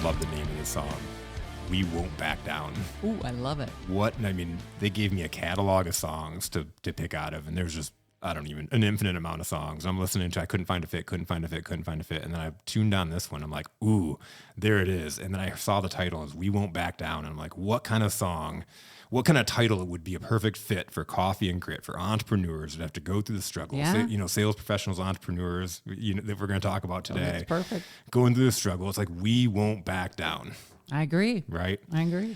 love the name of this song. We Won't Back Down. Ooh, I love it. I mean, they gave me a catalog of songs to pick out of, and there's just, an infinite amount of songs. I'm listening to, I couldn't find a fit. And then I tuned on this one. I'm like, ooh, there it is. And then I saw the title as We Won't Back Down. And I'm like, what kind of song, what kind of title would be a perfect fit for Coffee and Grit, for entrepreneurs that have to go through the struggle? Yeah. Sales professionals, entrepreneurs, that we're going to talk about today. That's perfect. Going through the struggle. It's like, we won't back down. I agree. Right? I agree.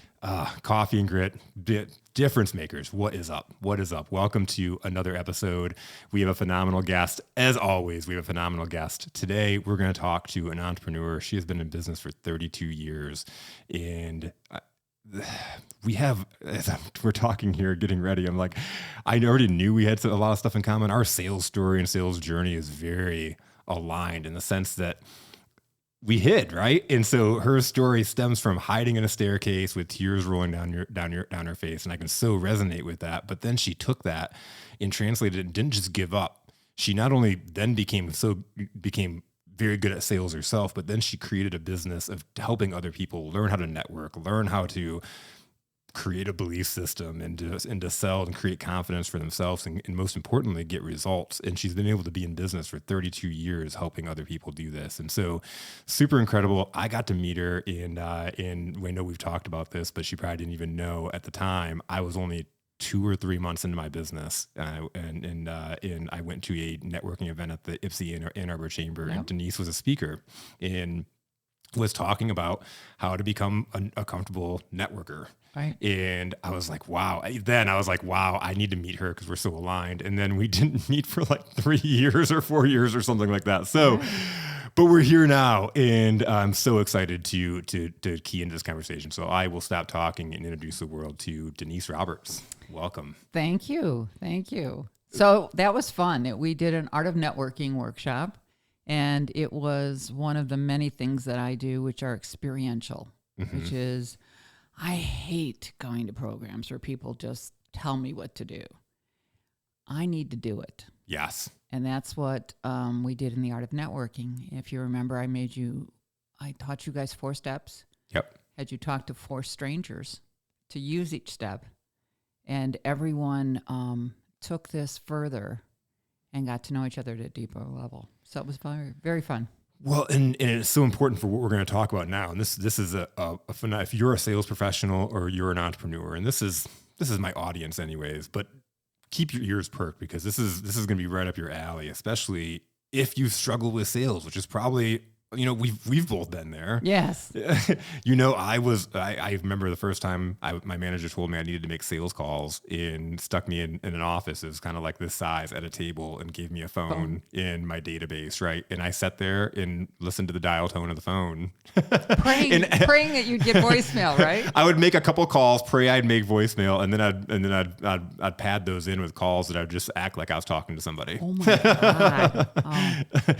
Coffee and Grit, difference makers. What is up? Welcome to another episode. We have a phenomenal guest. As always, we have a phenomenal guest. Today, we're going to talk to an entrepreneur. She has been in business for 32 years. And we're talking here, getting ready. I'm like, I already knew we had a lot of stuff in common. Our sales story and sales journey is very aligned in the sense that we hid, right? And so her story stems from hiding in a staircase with tears rolling down her face. And I can so resonate with that. But then she took that and translated it and didn't just give up. She not only then became very good at sales herself, but then she created a business of helping other people learn how to network, learn how to create a belief system and to sell and create confidence for themselves and most importantly, get results. And she's been able to be in business for 32 years helping other people do this. And so super incredible. I got to meet her and we know we've talked about this, but she probably didn't even know at the time. I was only 2 or 3 months into my business, and I went to a networking event at the IPSI Ann Arbor Chamber, and Denise was a speaker and was talking about how to become a comfortable networker. Right. And I was like, wow. I need to meet her because we're so aligned. And then we didn't meet for like 3 years or 4 years or something like that. So, but we're here now, and I'm so excited to key into this conversation. So I will stop talking and introduce the world to Denise Roberts. Welcome. Thank you. So that was fun. We did an Art of Networking workshop, and it was one of the many things that I do, which are experiential, which is, I hate going to programs where people just tell me what to do. I need to do it. Yes. And that's what we did in the Art of Networking. If you remember, I taught you guys 4 steps. Yep. Had you talk to 4 strangers to use each step. And everyone took this further and got to know each other at a deeper level. So it was very, very fun. Well, and it's so important for what we're going to talk about now. And this is a if you're a sales professional or you're an entrepreneur, and this is my audience anyways, but keep your ears perked because this is going to be right up your alley, especially if you struggle with sales, which is probably, we've both been there. Yes. I remember the first time my manager told me I needed to make sales calls and stuck me in an office. It was kind of like this size at a table and gave me a phone in my database. Right. And I sat there and listened to the dial tone of the phone. Praying that you'd get voicemail, right? I would make a couple calls, pray I'd make voicemail, and then I'd pad those in with calls that I'd just act like I was talking to somebody. Oh my God. Oh.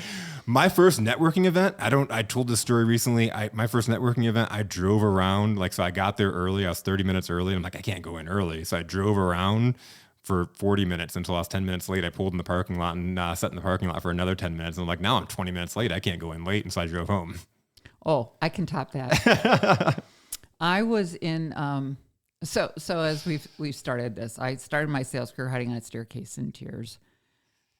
My first networking event, I told this story recently. My first networking event, I drove around. So I got there early. I was 30 minutes early. I'm like, I can't go in early. So I drove around for 40 minutes until I was 10 minutes late. I pulled in the parking lot and sat in the parking lot for another 10 minutes. And I'm like, now I'm 20 minutes late. I can't go in late. And so I drove home. Oh, I can top that. I was in, so as we've started this, I started my sales career hiding on a staircase in tears.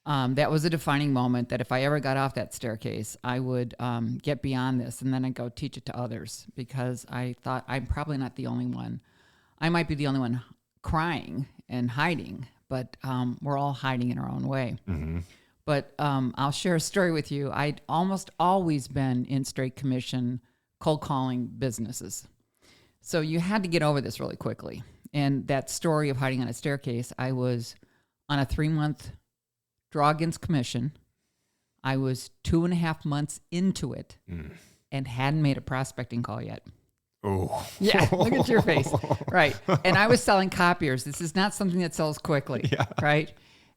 That was a defining moment that if I ever got off that staircase, I would get beyond this and then I'd go teach it to others because I thought I'm probably not the only one. I might be the only one crying and hiding, but we're all hiding in our own way. Mm-hmm. But I'll share a story with you. I'd almost always been in straight commission, cold calling businesses. So you had to get over this really quickly. And that story of hiding on a staircase, I was on a 3-month draw against commission. I was 2.5 months into it and hadn't made a prospecting call yet. Oh. Yeah, look at your face. Right. And I was selling copiers. This is not something that sells quickly. Yeah. Right.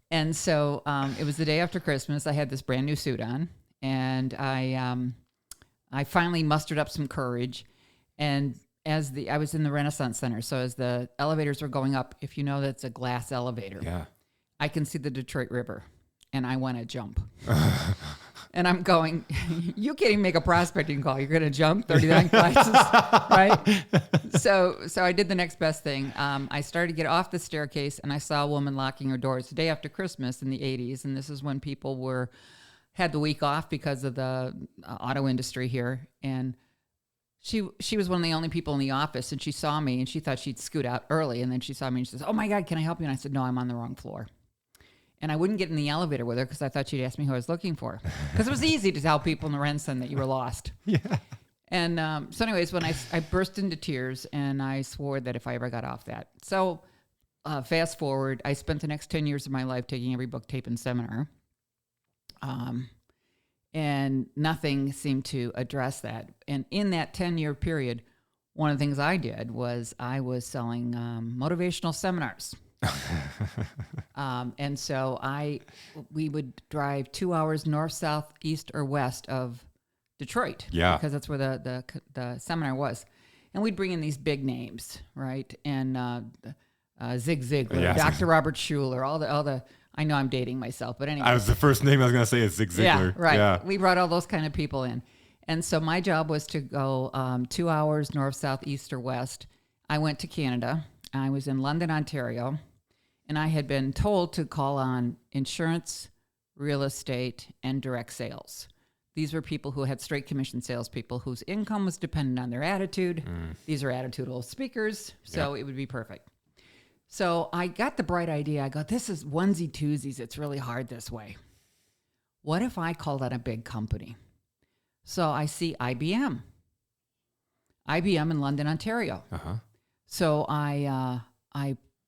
And so it was the day after Christmas. I had this brand new suit on, and I finally mustered up some courage. And I was in the Renaissance Center, so as the elevators were going up, if you know that's a glass elevator, yeah, I can see the Detroit River, and I want to jump. And I'm going, you can't even make a prospecting call. You're going to jump 39 classes, right? So I did the next best thing. I started to get off the staircase, and I saw a woman locking her doors the day after Christmas in the 80s. And this is when people had the week off because of the auto industry here. And she was one of the only people in the office, and she saw me, and she thought she'd scoot out early. And then she saw me, and she says, "Oh, my God, can I help you?" And I said, "No, I'm on the wrong floor." And I wouldn't get in the elevator with her because I thought she'd ask me who I was looking for. Because it was easy to tell people in the Renson that you were lost. Yeah. And so anyways, when I burst into tears, and I swore that if I ever got off that. So fast forward, I spent the next 10 years of my life taking every book, tape, and seminar. And nothing seemed to address that. And in that 10-year period, one of the things I did was I was selling motivational seminars. And so we would drive 2 hours north, south, east, or west of Detroit. Yeah. Because that's where the seminar was. And we'd bring in these big names, right? And Zig Ziglar, Yeah. Dr. Robert Schuller, all the I know I'm dating myself, but anyway. I was the first name I was going to say is Zig Ziglar. Yeah, right. Yeah. We brought all those kind of people in. And so my job was to go 2 hours north, south, east, or west. I went to Canada. I was in London, Ontario. And I had been told to call on insurance, real estate, and direct sales. These were people who had straight commission salespeople whose income was dependent on their attitude. These are attitudinal speakers, so it would be perfect. So I got the bright idea. I go, this is onesie twosies. It's really hard this way. What if I called on a big company? So I see IBM in London, Ontario. Uh-huh. So I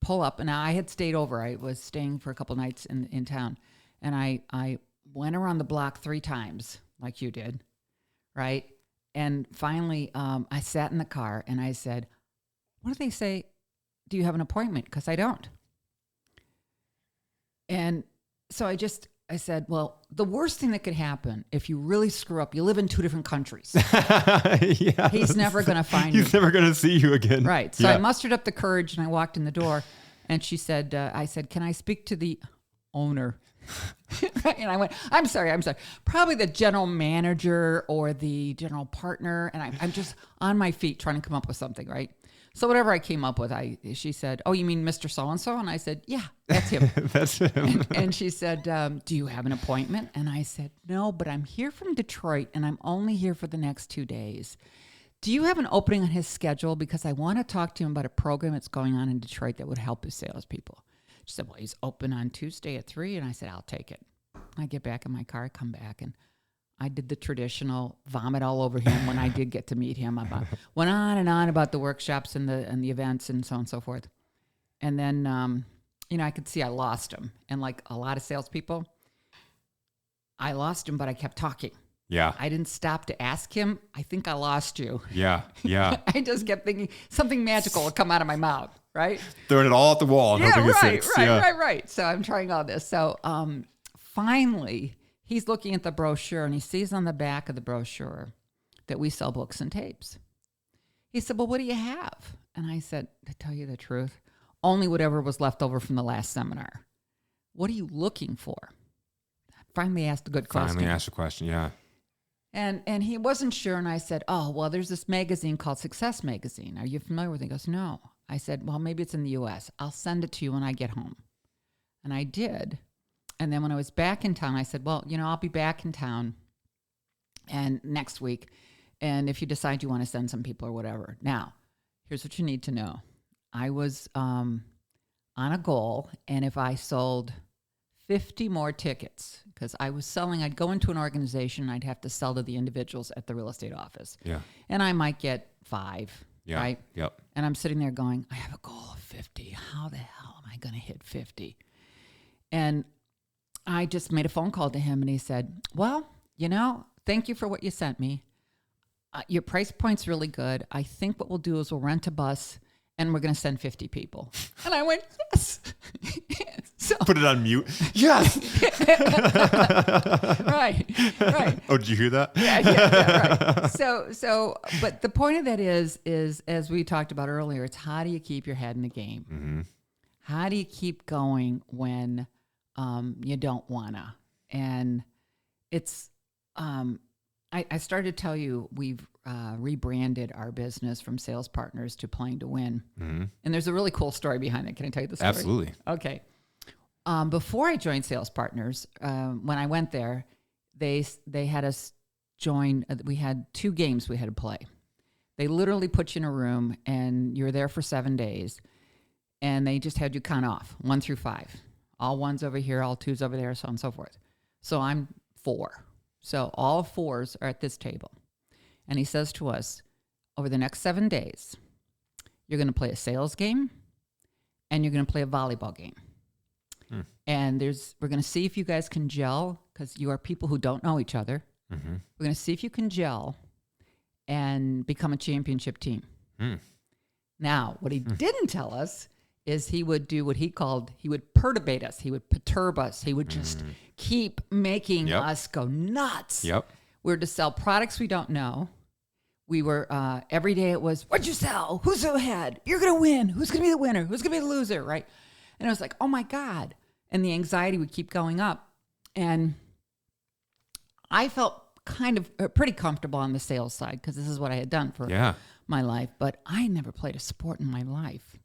pull up, and I had stayed over. I was staying for a couple nights in town, and I went around the block 3 times, like you did, right? And finally, I sat in the car, and I said, "What do they say? Do you have an appointment? Because I don't." And so I said, well, the worst thing that could happen if you really screw up, you live in 2 different countries. Yeah. He's never going to find you. He's never going to see you again. Right. So I mustered up the courage, and I walked in the door, and she said, I said, "Can I speak to the owner?" Right. And I went, I'm sorry. Probably the general manager or the general partner. And I'm just on my feet trying to come up with something, right? So whatever I came up with, she said, "Oh, you mean Mr. So-and-so?" And I said, "Yeah, that's him." That's him. And she said, "Do you have an appointment?" And I said, "No, but I'm here from Detroit, and I'm only here for the next 2 days. Do you have an opening on his schedule? Because I want to talk to him about a program that's going on in Detroit that would help his salespeople." She said, "Well, he's open on Tuesday at 3. And I said, "I'll take it." I get back in my car, come back, and I did the traditional vomit all over him when I did get to meet him. Went on and on about the workshops and the events and so on and so forth. And then, I could see I lost him. And like a lot of salespeople, I lost him, but I kept talking. Yeah. I didn't stop to ask him, "I think I lost you." Yeah. Yeah. I just kept thinking something magical would come out of my mouth, right? Throwing it all at the wall and hoping it sticks. Right. So I'm trying all this. So finally, he's looking at the brochure, and he sees on the back of the brochure that we sell books and tapes. He said, "Well, what do you have?" And I said, "To tell you the truth, only whatever was left over from the last seminar." "What are you looking for?" I finally asked a good question. Finally asked a question, yeah. And he wasn't sure, and I said, "Oh, well, there's this magazine called Success Magazine. Are you familiar with it?" He goes, "No." I said, "Well, maybe it's in the U.S. I'll send it to you when I get home." And I did. And then when I was back in town, I said, "Well, I'll be back in town and next week. And if you decide you want to send some people or whatever." Now, here's what you need to know. I was on a goal, and if I sold 50 more tickets, because I was selling, I'd go into an organization, and I'd have to sell to the individuals at the real estate office. Yeah. And I might get 5, Yeah. right? Yep. And I'm sitting there going, I have a goal of 50. How the hell am I going to hit 50? And I just made a phone call to him, and he said, "Well, thank you for what you sent me. Your price point's really good. I think what we'll do is we'll rent a bus, and we're going to send 50 people." And I went, "Yes." So, put it on mute. Yes. Right. Oh, did you hear that? Yeah, right. So, but the point of that is as we talked about earlier, it's how do you keep your head in the game? Mm-hmm. How do you keep going when you don't wanna? And it's I started to tell you we've rebranded our business from Sales Partners to Playing to Win. Mm-hmm. And there's a really cool story behind it. Can I tell you the story? Absolutely. Okay. Before I joined Sales Partners, when I went there, they had us join. We had 2 games we had to play. They literally put you in a room and you're there for 7 days, and they just had you count off 1 through 5. All 1s over here, all 2s over there, so on and so forth. So I'm 4. So all 4s are at this table. And he says to us, over the next 7 days, you're going to play a sales game and you're going to play a volleyball game. And we're going to see if you guys can gel, because you are people who don't know each other. Mm-hmm. We're going to see if you can gel and become a championship team. Now, what he didn't tell us is he would do what he would perturbate us. He would perturb us. He would just keep making us go nuts. Yep. We're to sell products we don't know. We were, every day it was, what'd you sell? Who's ahead? You're going to win. Who's going to be the winner? Who's going to be the loser, right? And I was like, oh my God. And the anxiety would keep going up. And I felt kind of pretty comfortable on the sales side, because this is what I had done for my life. But I never played a sport in my life.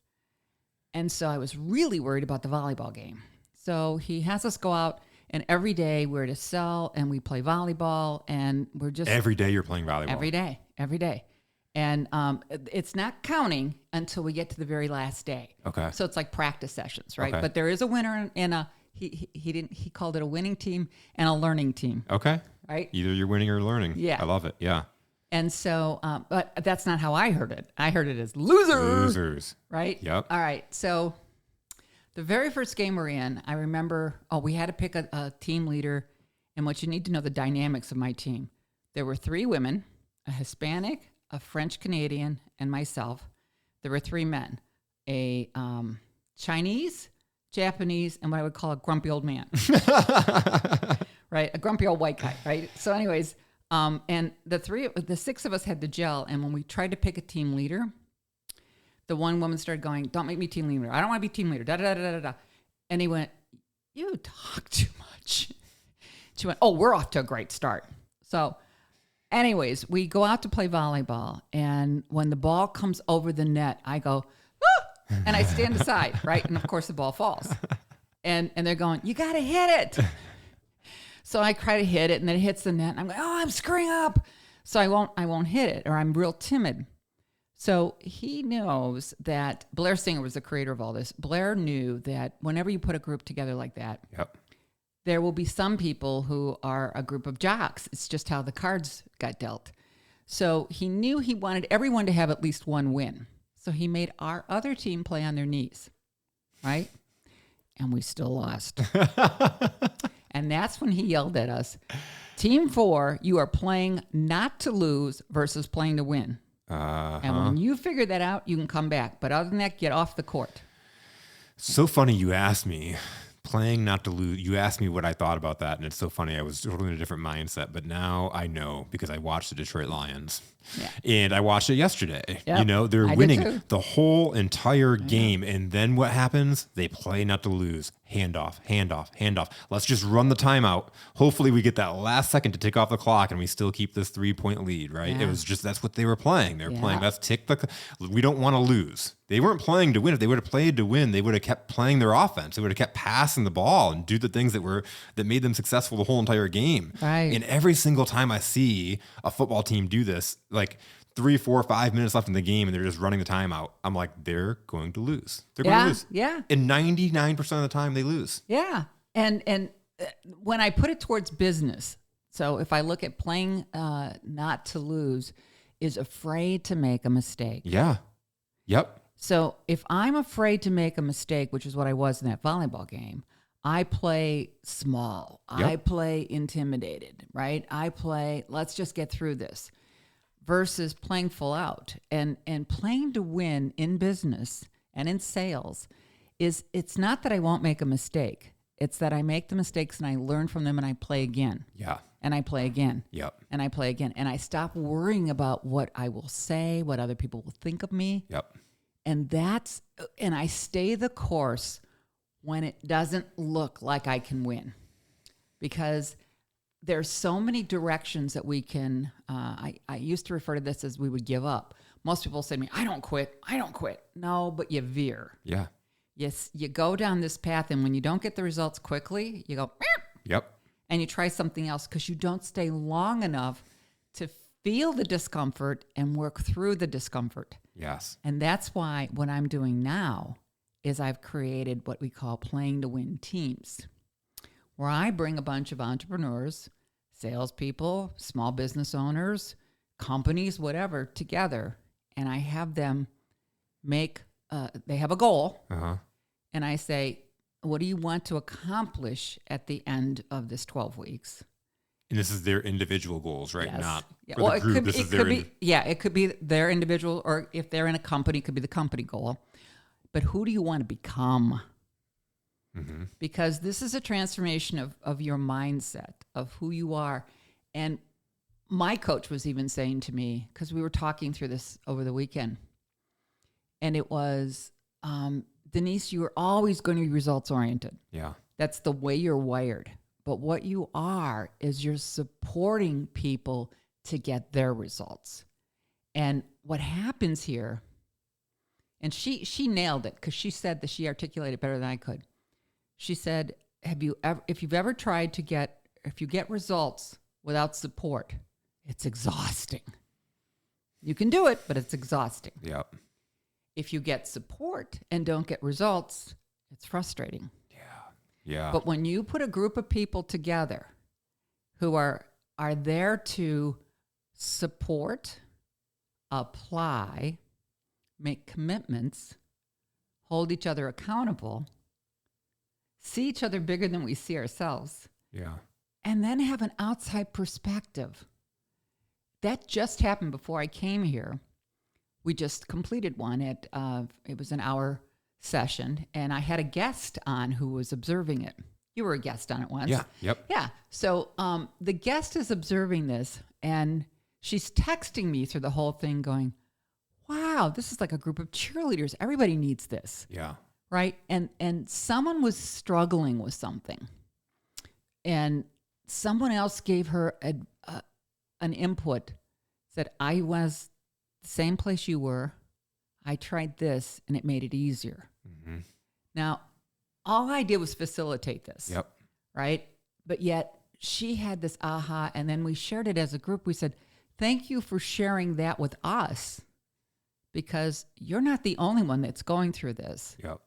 And so I was really worried about the volleyball game. So he has us go out, and every day we're to sell and we play volleyball, and we're just... Every day you're playing volleyball? Every day. And it's not counting until we get to the very last day. Okay. So it's like practice sessions, right? Okay. But there is a winner and he called it a winning team and a learning team. Okay. Right? Either you're winning or learning. Yeah. I love it. Yeah. And so, but that's not how I heard it. I heard it as losers. Right? Yep. All right. So the very first game we're in, I remember, we had to pick a team leader. And what you need to know, the dynamics of my team. There were 3 women, a Hispanic, a French Canadian, and myself. There were 3 men, a Chinese, Japanese, and what I would call a grumpy old man. Right? A grumpy old white guy, right? So anyways, and the 6 of us had to gel. And when we tried to pick a team leader, the one woman started going, don't make me team leader. I don't want to be team leader. Da, da, da, da, da. And he went, you talk too much. She went, we're off to a great start. So anyways, we go out to play volleyball. And when the ball comes over the net, I go, ah! And I stand aside, right? And of course the ball falls. And they're going, you got to hit it. So I try to hit it, and then it hits the net. And I'm like, I'm screwing up. So I won't hit it, or I'm real timid. So he knows that Blair Singer was the creator of all this. Blair knew that whenever you put a group together like that, there will be some people who are a group of jocks. It's just how the cards got dealt. So he knew he wanted everyone to have at least one win. So he made our other team play on their knees, right? And we still lost. And that's when he yelled at us, Team 4, you are playing not to lose versus playing to win. And when you figure that out, you can come back. But other than that, get off the court. So funny you asked me, playing not to lose. You asked me what I thought about that, and it's so funny. I was totally in a different mindset, but now I know because I watched the Detroit Lions. Yeah. And I watched it yesterday. Yep. You know, they're winning the whole entire game. And then what happens? They play not to lose. Handoff, handoff, handoff. Let's just run the timeout. Hopefully we get that last second to tick off the clock and we still keep this 3-point lead, right? Yeah. It was just, that's what they were playing. They were playing, let's tick we don't want to lose. They weren't playing to win. If they would have played to win, they would have kept playing their offense. They would have kept passing the ball and do the things that made them successful the whole entire game. Right. And every single time I see a football team do this, like 3, 4, 5 minutes left in the game and they're just running the timeout, I'm like, they're going to lose. They're going to lose. Yeah. And 99% of the time they lose. Yeah. And when I put it towards business, so if I look at playing not to lose, is afraid to make a mistake. Yeah. Yep. So if I'm afraid to make a mistake, which is what I was in that volleyball game, I play small. Yep. I play intimidated, right? I play, let's just get through this, versus playing full out. And playing to win in business and in sales it's not that I won't make a mistake. It's that I make the mistakes and I learn from them and I play again. Yeah. And I play again. Yep. And I play again. And I stop worrying about what I will say, what other people will think of me. Yep. And I stay the course when it doesn't look like I can win. Because there's so many directions that we can, I used to refer to this as we would give up. Most people say to me, I don't quit. No, but you veer. Yeah. Yes, you go down this path, and when you don't get the results quickly, you go, Yep. and you try something else because you don't stay long enough to feel the discomfort and work through the discomfort. Yes. And that's why what I'm doing now is I've created what we call playing to win teams, where I bring a bunch of entrepreneurs, salespeople, small business owners, companies, whatever, together, and I have them make, they have a goal, and I say, what do you want to accomplish at the end of this 12 weeks? And this is their individual goals, right? Yes. Not Yeah. for Well, the group. it could be their individual, or if they're in a company, it could be the company goal. But who do you want to become? Because this is a transformation of your mindset, of who you are. And my coach was even saying to me, because we were talking through this over the weekend, and it was, Denise, you are always going to be results oriented. Yeah. That's the way you're wired. But what you are is you're supporting people to get their results. And what happens here, and she nailed it because she said that she articulated better than I could. She said, if you've ever tried to if you get results without support, it's exhausting. You can do it, but it's exhausting. Yep. If you get support and don't get results, it's frustrating. Yeah. But when you put a group of people together who are there to support, apply, make commitments, hold each other accountable, see each other bigger than we see ourselves, Yeah. and then have an outside perspective. That just happened before I came here. We just completed one at, it was an hour session, and I had a guest on who was observing it. You were a guest on it once. Yeah. Yep. Yeah. So the guest is observing this, and she's texting me through the whole thing going, wow, this is like a group of cheerleaders. Everybody needs this. Yeah. Right? And someone was struggling with something, and someone else gave her an input, said, I was the same place you were. I tried this, and it made it easier. Now, all I did was facilitate this. Yep. Right? But yet she had this aha, and then we shared it as a group. We said, thank you for sharing that with us, because you're not the only one that's going through this. Yep.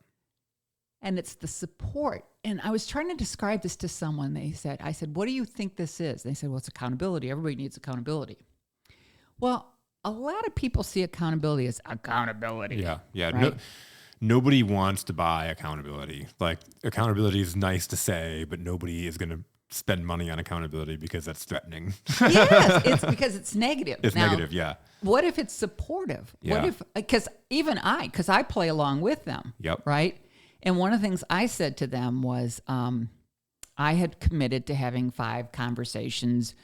And it's the support. And I was trying to describe this to someone. I said, what do you think this is? They said, well, it's accountability. Everybody needs accountability. Well, a lot of people see accountability as accountability. Yeah. Yeah. Right? Nobody wants to buy accountability. Like, accountability is nice to say, but nobody is going to spend money on accountability because that's threatening. Yes, it's because it's negative. It's now, negative. Yeah. What if it's supportive? Yeah. What if, because I play along with them. Yep. Right? And one of the things I said to them was, I had committed to having 5 conversations.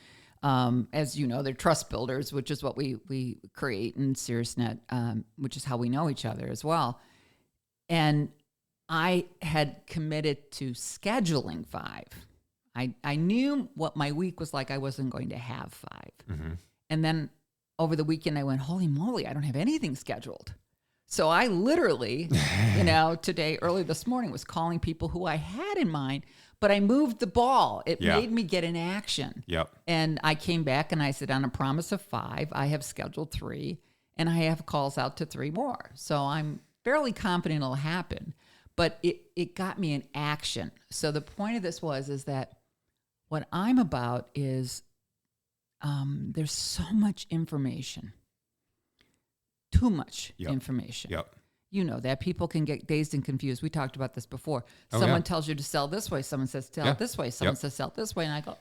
As you know, they're trust builders, which is what we create in SiriusNet, which is how we know each other as well. And I had committed to scheduling 5. I knew what my week was like. I wasn't going to have 5. And then over the weekend, I went, holy moly, I don't have anything scheduled. So I literally, today, early this morning, was calling people who I had in mind, but I moved the ball. It made me get in action. Yep. And I came back and I said, on a promise of 5, I have scheduled 3, and I have calls out to 3 more. So I'm fairly confident it'll happen, but it got me in action. So the point of this is that what I'm about is there's so much information, too much information. Yep. You know that people can get dazed and confused. We talked about this before. Someone tells you to sell this way. Someone says sell it this way. Someone says sell it this way. And I go,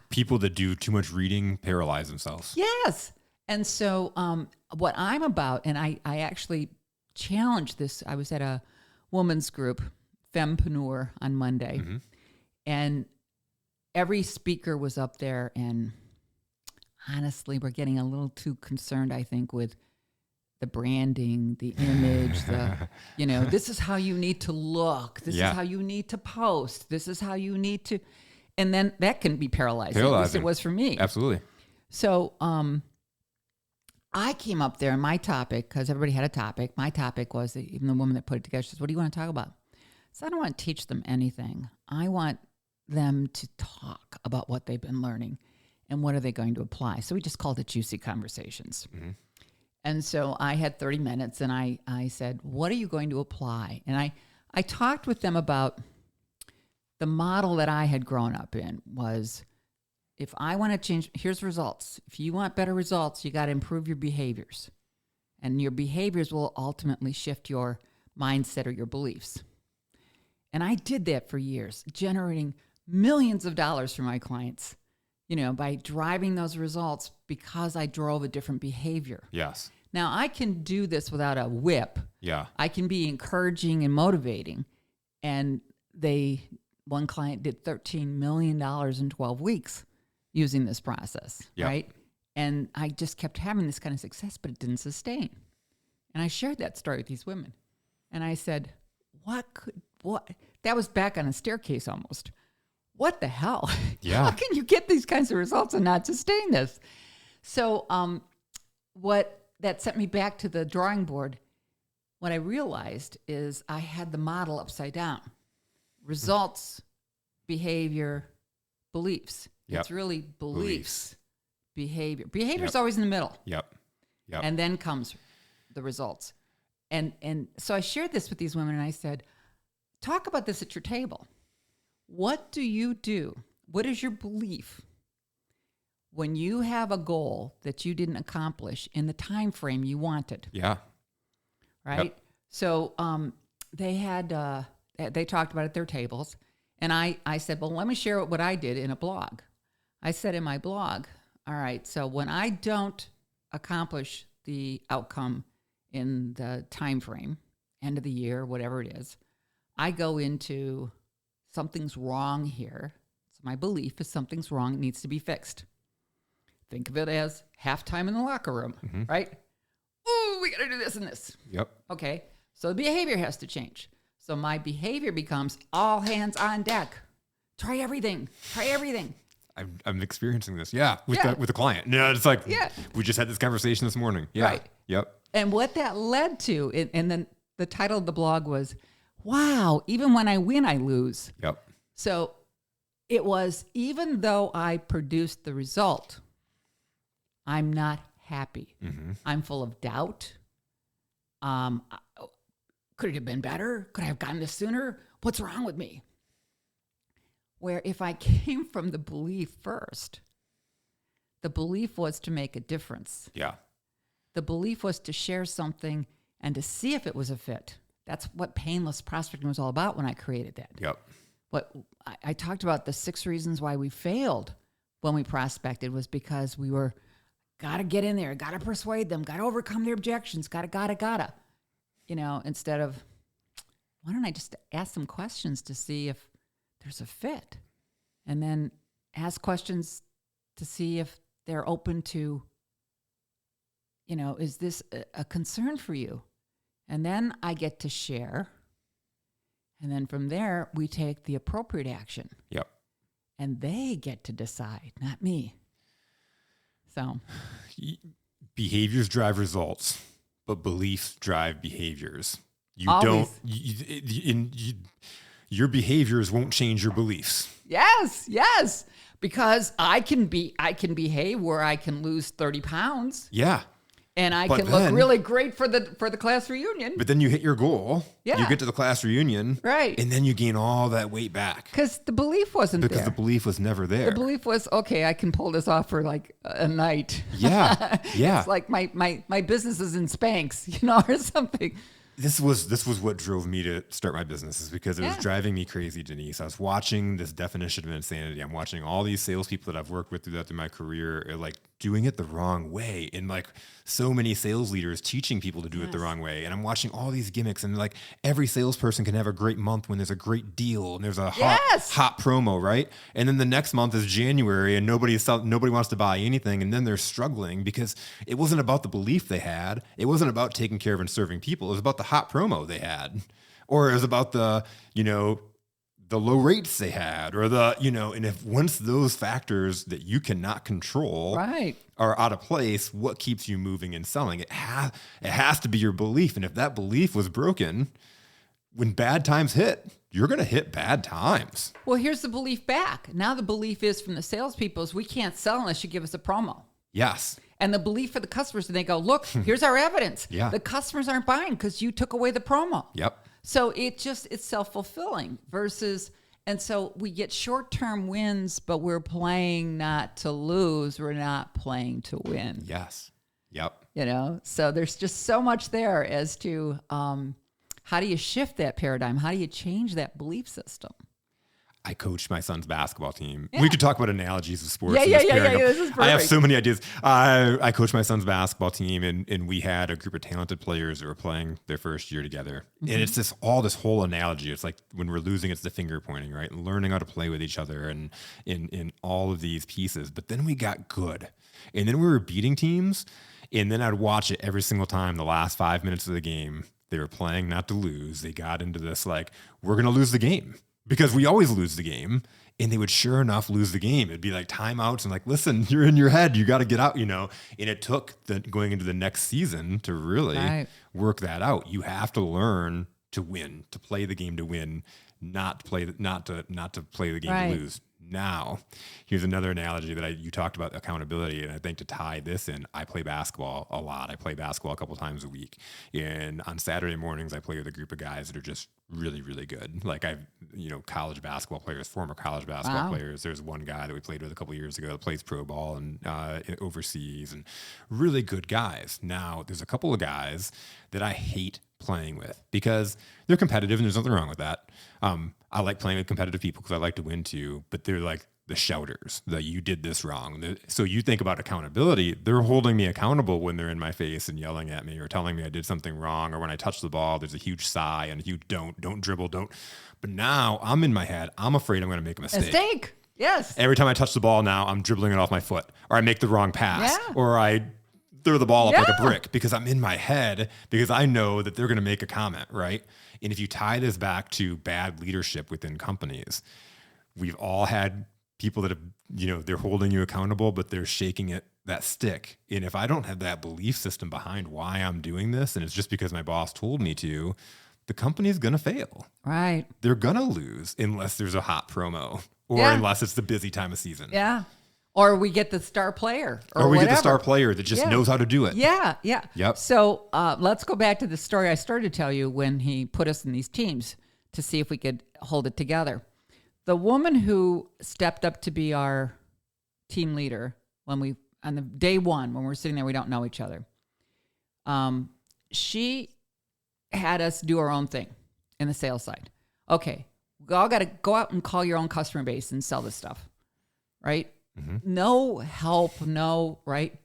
People that do too much reading paralyze themselves. Yes. And so what I'm about, and I actually challenged this. I was at a women's group, Fempreneur, on Monday. And every speaker was up there. And honestly, we're getting a little too concerned, I think, with the branding, the image, this is how you need to look. This is how you need to post. This is how you need to. And then that can be paralyzing. At least it was for me. Absolutely. So I came up there and my topic, because everybody had a topic, my topic was, even the woman that put it together, she says, what do you want to talk about? So I don't want to teach them anything. I want them to talk about what they've been learning and what are they going to apply. So we just called it Juicy Conversations. Mm-hmm. And so I had 30 minutes and I said, what are you going to apply? And I talked with them about the model that I had grown up in was, if I want to change, here's results. If you want better results, you got to improve your behaviors. And your behaviors will ultimately shift your mindset or your beliefs. And I did that for years, generating millions of dollars for my clients, by driving those results because I drove a different behavior. Yes. Now, I can do this without a whip. Yeah. I can be encouraging and motivating. And one client did $13 million in 12 weeks using this process, right? And I just kept having this kind of success, but it didn't sustain. And I shared that story with these women. And I said, what? That was back on a staircase almost. What the hell? Yeah. How can you get these kinds of results and not sustain this? So what that sent me back to the drawing board, what I realized is I had the model upside down. Results, behavior, beliefs. Yep. It's really beliefs. Behavior. Behavior's always in the middle. Yep. And then comes the results. And so I shared this with these women and I said, talk about this at your table. What do you do? What is your belief when you have a goal that you didn't accomplish in the time frame you wanted? Yeah. Right? Yep. So they talked about it at their tables. And I said, well, let me share what I did in a blog. I said in my blog, all right, so when I don't accomplish the outcome in the time frame, end of the year, whatever it is, I go into something's wrong here. So my belief is something's wrong. It needs to be fixed. Think of it as halftime in the locker room, right? Ooh, we got to do this and this. Yep. Okay. So the behavior has to change. So my behavior becomes all hands on deck. Try everything. Try everything. I'm experiencing this. Yeah. With the client. No, it's like, we just had this conversation this morning. Yeah. Right. Yep. And what that led to, and then the title of the blog was, wow, even when I win, I lose. Yep. So it was, even though I produced the result, I'm not happy. Mm-hmm. I'm full of doubt. Could it have been better? Could I have gotten this sooner? What's wrong with me? Where if I came from the belief first, the belief was to make a difference. Yeah. The belief was to share something and to see if it was a fit. That's what painless prospecting was all about when I created that. Yep. What I talked about, the 6 reasons why we failed when we prospected was because we were, got to get in there, got to persuade them, got to overcome their objections, got to. Instead of, why don't I just ask them questions to see if there's a fit? And then ask questions to see if they're open to, is this a concern for you? And then I get to share. And then from there, we take the appropriate action. Yep. And they get to decide, not me. So behaviors drive results, but beliefs drive behaviors. You Always. your behaviors won't change your beliefs. Yes. Because I can behave where I can lose 30 pounds. Yeah. And I can look really great for the class reunion. But then you hit your goal. Yeah. You get to the class reunion. Right. And then you gain all that weight back. Because the belief wasn't there. Because the belief was never there. The belief was, okay, I can pull this off for like a night. Yeah. Yeah. It's like my business is in Spanx, or something. This was what drove me to start my business, is because it was driving me crazy, Denise. I was watching this definition of insanity. I'm watching all these salespeople that I've worked with throughout my career are like doing it the wrong way. And like so many sales leaders teaching people to do it the wrong way. And I'm watching all these gimmicks, and like every salesperson can have a great month when there's a great deal and there's a hot promo, right? And then the next month is January and nobody wants to buy anything. And then they're struggling because it wasn't about the belief they had. It wasn't about taking care of and serving people. It was about the hot promo they had, or it was about the the low rates they had, or and if once those factors that you cannot control Right. are out of place, what keeps you moving and selling? It has to be your belief. And if that belief was broken, when bad times hit, you're going to hit bad times. Well, here's the belief back. Now the belief is from the salespeople is we can't sell unless you give us a promo. Yes. And the belief for the customers, and they go, look, here's our evidence. Yeah. The customers aren't buying because you took away the promo. Yep. So it's self-fulfilling versus, and so we get short-term wins, but we're playing not to lose. We're not playing to win. Yes. Yep. So there's just so much there as to how do you shift that paradigm? How do you change that belief system? I coached my son's basketball team. Yeah. We could talk about analogies of sports. Yeah. This is perfect. I have so many ideas. I coached my son's basketball team, and we had a group of talented players that were playing their first year together. Mm-hmm. And it's this whole analogy. It's like when we're losing, it's the finger pointing, right? And learning how to play with each other and in all of these pieces. But then we got good. And then we were beating teams. And then I'd watch it every single time, the last 5 minutes of the game. They were playing not to lose. They got into this, like, we're going to lose the game. Because we always lose the game, and they would sure enough lose the game. It'd be like timeouts and like, listen, you're in your head. You got to get out, And it took going into the next season to really work that out. You have to learn to win, to play the game to win, not to play the game to lose. Now, here's another analogy that you talked about accountability, and I think to tie this in, I play basketball a lot. I play basketball a couple times a week, and on Saturday mornings, I play with a group of guys that are just really, really good. Like college basketball players, former college basketball players. There's one guy that we played with a couple years ago that plays pro ball and overseas, and really good guys. Now, there's a couple of guys that I hate playing with because they're competitive, and there's nothing wrong with that. I like playing with competitive people because I like to win too, but they're like the shouters that you did this wrong. So you think about accountability, they're holding me accountable when they're in my face and yelling at me or telling me I did something wrong, or when I touch the ball, there's a huge sigh and you don't dribble, don't. But now I'm in my head, I'm afraid I'm going to make a mistake. Yes. Every time I touch the ball now, I'm dribbling it off my foot, or I make the wrong pass, or I throw the ball up like a brick because I'm in my head because I know that they're going to make a comment, right? And if you tie this back to bad leadership within companies, we've all had people that have, they're holding you accountable, but they're shaking that stick. And if I don't have that belief system behind why I'm doing this, and it's just because my boss told me to, the company's going to fail. Right. They're going to lose unless there's a hot promo or unless it's the busy time of season. Yeah. Or we get the star player. Or we get the star player that just knows how to do it. Yeah. Yep. So let's go back to the story I started to tell you when he put us in these teams to see if we could hold it together. The woman who stepped up to be our team leader on the day one, when we're sitting there, we don't know each other. She had us do our own thing in the sales side. Okay, we all got to go out and call your own customer base and sell this stuff, right? Mm-hmm. No help, right?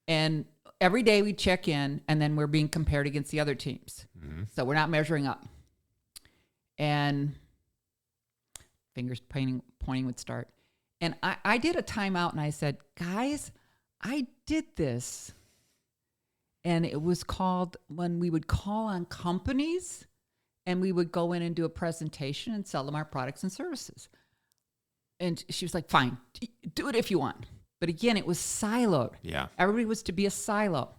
And every day we check in, and then we're being compared against the other teams. Mm-hmm. So we're not measuring up. And fingers pointing would start. And I did a timeout, and I said, guys, I did this. And it was called when we would call on companies, and we would go in and do a presentation and sell them our products and services. And she was like, fine, do it if you want. But again, it was siloed. Yeah. Everybody was to be a silo.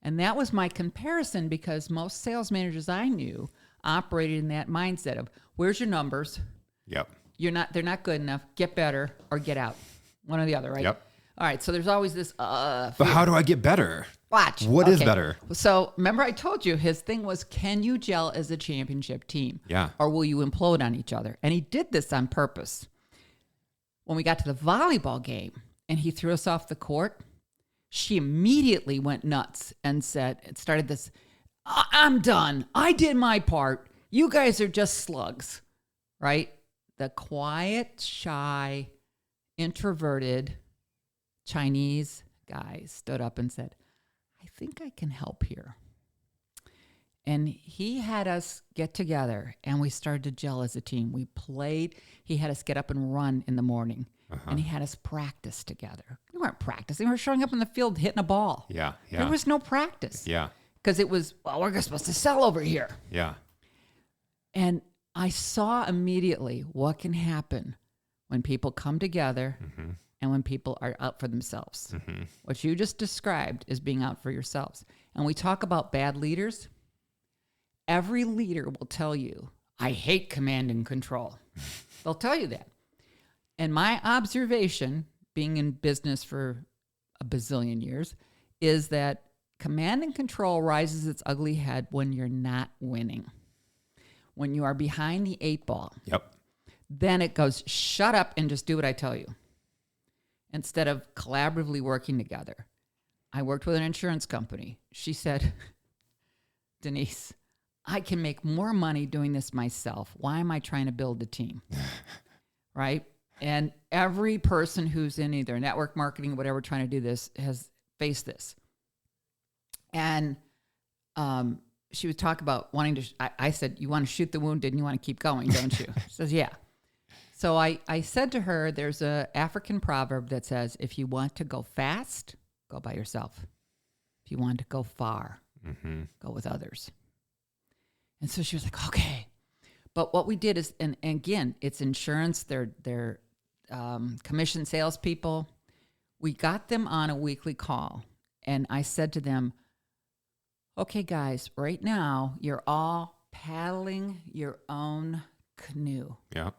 And that was my comparison because most sales managers I knew operated in that mindset of, where's your numbers? Yep. They're not good enough. Get better or get out. One or the other, right? Yep. All right. So there's always this, but how do I get better? Watch. What is better? So remember I told you his thing was, can you gel as a championship team? Yeah. Or will you implode on each other? And he did this on purpose. When we got to the volleyball game and he threw us off the court, she immediately went nuts and started this, I'm done. I did my part. You guys are just slugs, right? The quiet, shy, introverted Chinese guy stood up and said, I think I can help here. And he had us get together and we started to gel as a team. We played. He had us get up and run in the morning. And he had us practice together. We weren't practicing. We were showing up in the field hitting a ball. Yeah. There was no practice. Yeah. Because it was, well, we're supposed to sell over here. Yeah. And I saw immediately what can happen when people come together and when people are out for themselves. What you just described is being out for yourselves. And we talk about bad leaders. Every leader will tell you, I hate command and control. They'll tell you that. And my observation, being in business for a bazillion years, is that command and control rises its ugly head when you're not winning. When you are behind the 8 ball. Yep. Then it goes, shut up and just do what I tell you. Instead of collaboratively working together. I worked with an insurance company. She said, Denise, I can make more money doing this myself. Why am I trying to build the team? Right? And every person who's in either network marketing or whatever trying to do this has faced this. And she would talk about wanting to, I said, you want to shoot the wounded and you want to keep going, don't you? She says, yeah. So I said to her, there's an African proverb that says, if you want to go fast, go by yourself. If you want to go far, go with others. And so she was like, okay. But what we did is, and again, it's insurance, they're commission salespeople. We got them on a weekly call. And I said to them, okay, guys, right now, you're all paddling your own canoe. Yep.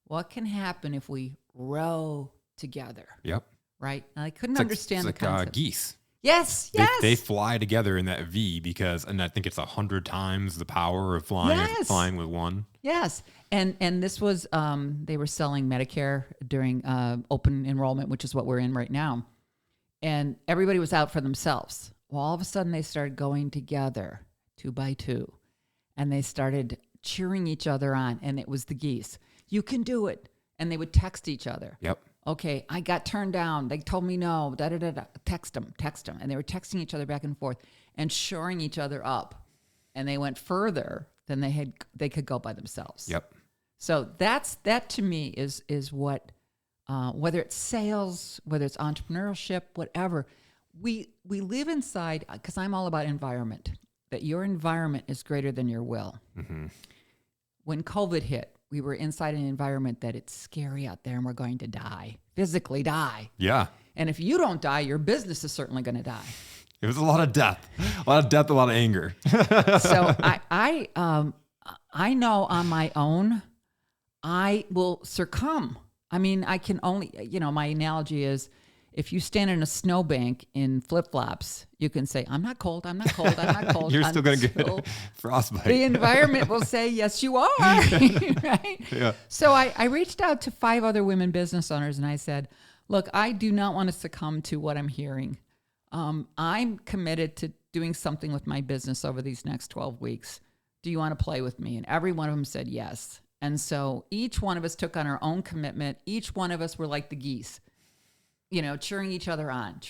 What can happen if we row together? Yep. Right? And I couldn't understand the concept. Geese. Yes. They fly together in that V because, and I think it's 100 times the power of flying with one. Yes. And this was, they were selling Medicare during open enrollment, which is what we're in right now. And everybody was out for themselves. Well, all of a sudden they started going together 2 by 2 and they started cheering each other on. And it was the geese. You can do it. And they would text each other. Yep. Okay, I got turned down. They told me no. Text them. And they were texting each other back and forth and shoring each other up. And they went further than they could go by themselves. Yep. So that to me is what, whether it's sales, whether it's entrepreneurship, whatever, we live inside, because I'm all about environment, that your environment is greater than your will. When COVID hit, we were inside an environment that it's scary out there and we're going to die, physically die. Yeah. And if you don't die, your business is certainly going to die. It was a lot of death, a lot of anger. So I know on my own, I will succumb. I mean, I can only, my analogy is if you stand in a snowbank in flip-flops, you can say, I'm not cold. You're still going to get frostbite. The environment will say, yes, you are. Right? Yeah. So I reached out to 5 other women business owners and I said, look, I do not want to succumb to what I'm hearing. I'm committed to doing something with my business over these next 12 weeks. Do you want to play with me? And every one of them said yes. And so each one of us took on our own commitment. Each one of us were like the geese, cheering each other on.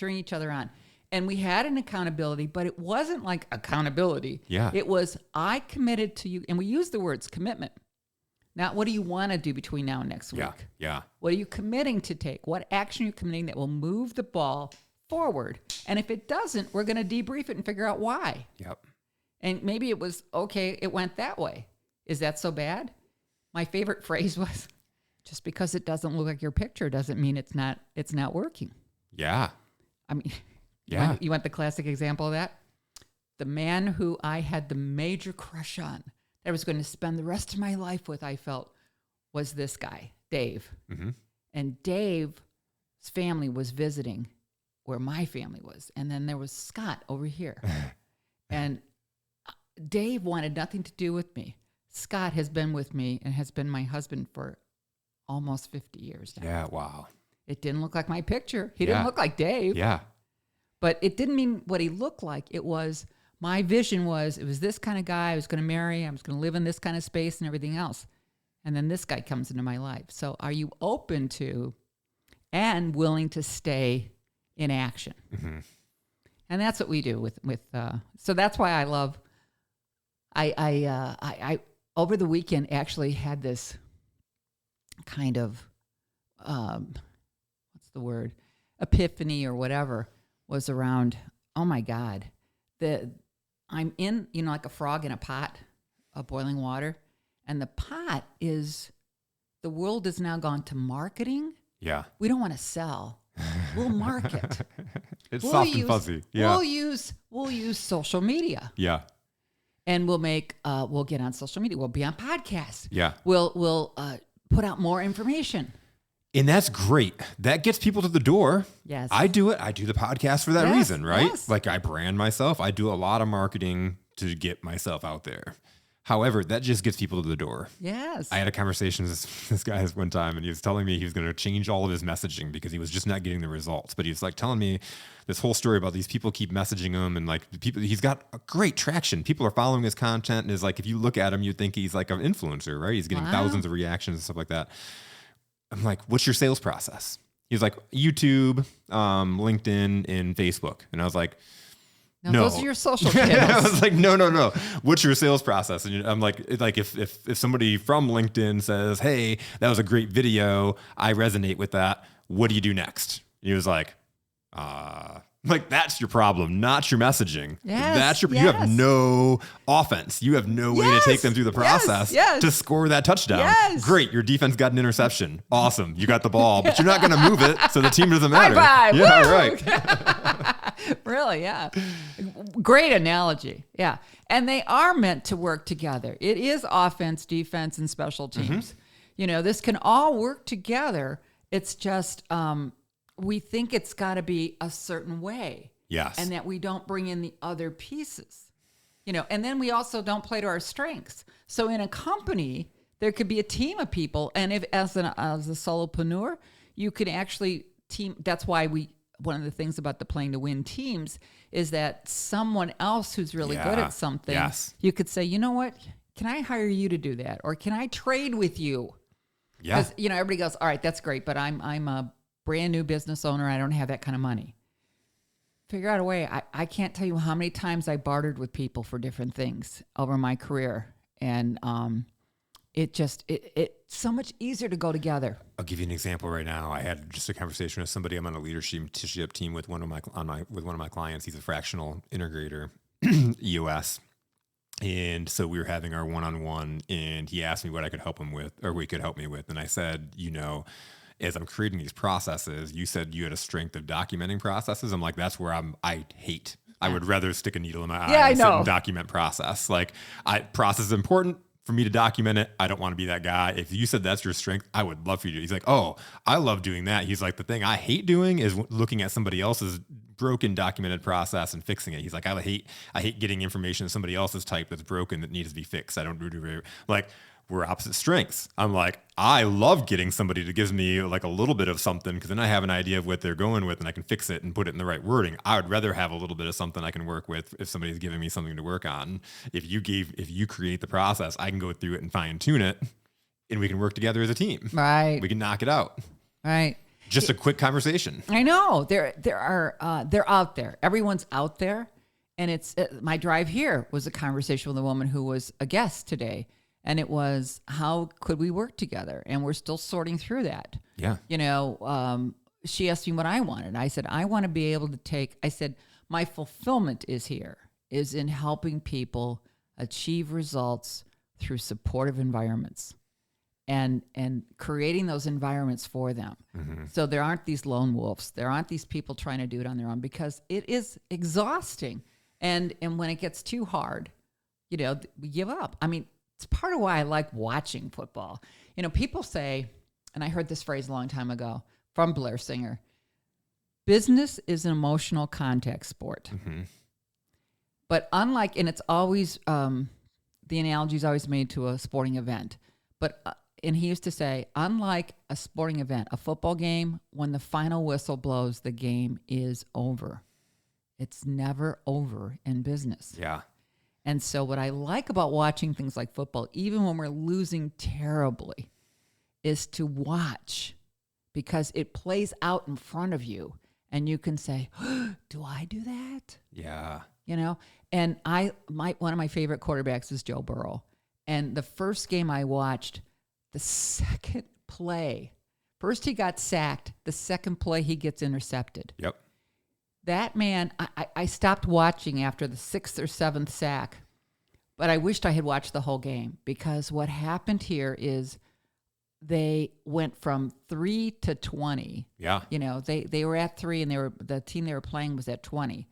And we had an accountability, but it wasn't like accountability. Yeah. It was, I committed to you. And we use the words commitment. Not what do you want to do between now and next week? Yeah. What are you committing to take? What action are you committing that will move the ball forward? And if it doesn't, we're going to debrief it and figure out why. Yep. And maybe it was, okay, it went that way. Is that so bad? My favorite phrase was, just because it doesn't look like your picture doesn't mean it's not working. Yeah. I mean, yeah. You want the classic example of that? The man who I had the major crush on, that I was going to spend the rest of my life with, I felt, was this guy, Dave. Mm-hmm. And Dave's family was visiting where my family was. And then there was Scott over here. And Dave wanted nothing to do with me. Scott has been with me and has been my husband for almost 50 years now. Yeah, wow. It didn't look like my picture. He didn't look like Dave. Yeah. But it didn't mean what he looked like. It was, my vision was, it was this kind of guy I was going to marry. I was going to live in this kind of space and everything else. And then this guy comes into my life. So are you open to and willing to stay in action? Mm-hmm. And that's what we do with so that's why I love, I over the weekend actually had this kind of, what's the word? Epiphany or whatever was around, oh my God, I'm in, like a frog in a pot of boiling water. And the pot is the world has now gone to marketing. Yeah. We don't want to sell. We'll market. It's soft and fuzzy. Yeah. We'll use social media. Yeah. And we'll get on social media. We'll be on podcasts. Yeah. We'll put out more information. And that's great. That gets people to the door. Yes. I do it. I do the podcast for that reason, right? Yes. Like I brand myself. I do a lot of marketing to get myself out there. However, that just gets people to the door. Yes. I had a conversation with this guy one time, and he was telling me he was going to change all of his messaging because he was just not getting the results. But he was like telling me this whole story about these people keep messaging him, and like people, he's got a great traction. People are following his content, and is like, if you look at him, you'd think he's like an influencer, right? He's getting thousands of reactions and stuff like that. I'm like, what's your sales process? He was like, YouTube, LinkedIn, and Facebook. And I was like, no, no. Those are your social channels. I was like, no. What's your sales process? And I'm like if somebody from LinkedIn says, hey, that was a great video, I resonate with that, what do you do next? And he was like, that's your problem, not your messaging. Yes, You have no offense. You have no way to take them through the process to score that touchdown. Yes. Great. Your defense got an interception. Awesome. You got the ball, but you're not going to move it. So the team doesn't matter. Bye-bye. Yeah, Woo! right. Really, yeah. Great analogy. Yeah. And they are meant to work together. It is offense, defense, and special teams. This can all work together. It's just we think it's got to be a certain way. Yes. And that we don't bring in the other pieces. And then we also don't play to our strengths. So in a company, there could be a team of people. And if as a solopreneur, you could actually team. That's why one of the things about the playing to win teams is that someone else who's really good at something, you could say, you know what, can I hire you to do that? Or can I trade with you? Yeah. Because, everybody goes, all right, that's great, but I'm a brand new business owner. I don't have that kind of money. Figure out a way. I can't tell you how many times I bartered with people for different things over my career. And it's so much easier to go together. I'll give you an example right now. I had just a conversation with somebody. I'm on a leadership team with one of my clients. He's a fractional integrator, EOS. And so we were having our one-on-one, and he asked me what I could help him with, or we could help me with. And I said, as I'm creating these processes, you said you had a strength of documenting processes. I'm like, that's where I hate. I would rather stick a needle in my eye and sit and document process. Like, process is important for me to document it. I don't want to be that guy. If you said that's your strength, I would love for you to. He's like, oh, I love doing that. He's like, the thing I hate doing is looking at somebody else's broken documented process and fixing it. He's like, I hate getting information that somebody else's type that's broken that needs to be fixed. I don't do like, we're opposite strengths. I'm like, I love getting somebody that gives me like a little bit of something, because then I have an idea of what they're going with and I can fix it and put it in the right wording. I would rather have a little bit of something I can work with if somebody's giving me something to work on. If you create the process, I can go through it and fine tune it, and we can work together as a team. Right. We can knock it out. Right. Just a quick conversation. I know they're out there. Everyone's out there. And my drive here was a conversation with a woman who was a guest today. And it was, how could we work together? And we're still sorting through that. Yeah. She asked me what I wanted. I said, I want to be able to my fulfillment is in helping people achieve results through supportive environments and creating those environments for them. Mm-hmm. So there aren't these lone wolves. There aren't these people trying to do it on their own, because it is exhausting. And when it gets too hard, we give up. I mean, it's part of why I like watching football. People say, and I heard this phrase a long time ago from Blair Singer, business is an emotional contact sport. Mm-hmm. But unlike, and it's always, the analogy is always made to a sporting event. But, and he used to say, unlike a sporting event, a football game, when the final whistle blows, the game is over. It's never over in business. Yeah. And so what I like about watching things like football, even when we're losing terribly, is to watch, because it plays out in front of you and you can say, do I do that? Yeah. And one of my favorite quarterbacks is Joe Burrow. And the first game I watched, the second play, first he got sacked, the second play he gets intercepted. Yep. That man, I stopped watching after the 6th or 7th sack, But I wished I had watched the whole game, because what happened here is they went from 3 to 20. Yeah. You know, they were at 3, and the team they were playing was at 20.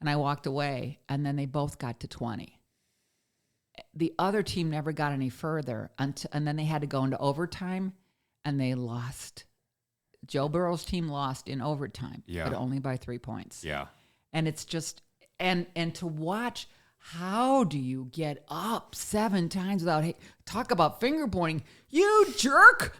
And I walked away, and then they both got to 20. The other team never got any further, and then they had to go into overtime, and they lost. Joe Burrow's team lost in overtime, but only by 3 points. Yeah. And it's just, and to watch, how do you get up 7 times without, hey, talk about finger pointing, you jerk.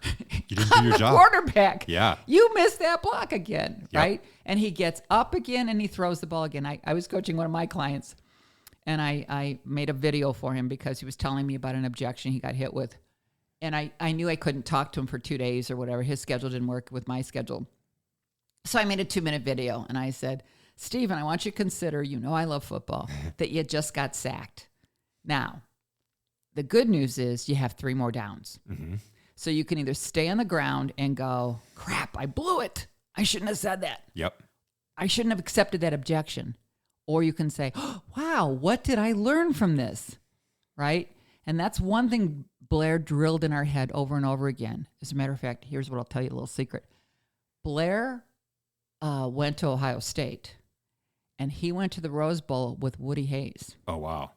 You didn't do your job. Quarterback. Yeah. You missed that block again, Yep. right? And he gets up again and he throws the ball again. I was coaching one of my clients, and I made a video for him because he was telling me about an objection he got hit with. And I knew I couldn't talk to him for 2 days or whatever. His schedule didn't work with my schedule. So I made a 2-minute video, and I said, Stephen, I want you to consider, you know I love football, that you just got sacked. Now, the good news is you have 3 more downs. Mm-hmm. So you can either stay on the ground and go, crap, I blew it. I shouldn't have said that. Yep. I shouldn't have accepted that objection. Or you can say, oh, wow, what did I learn from this? Right? And that's one thing Blair drilled in our head over and over again. As a matter of fact, here's what I'll tell you, a little secret. Blair went to Ohio State, and he went to the Rose Bowl with Woody Hayes. Oh, wow.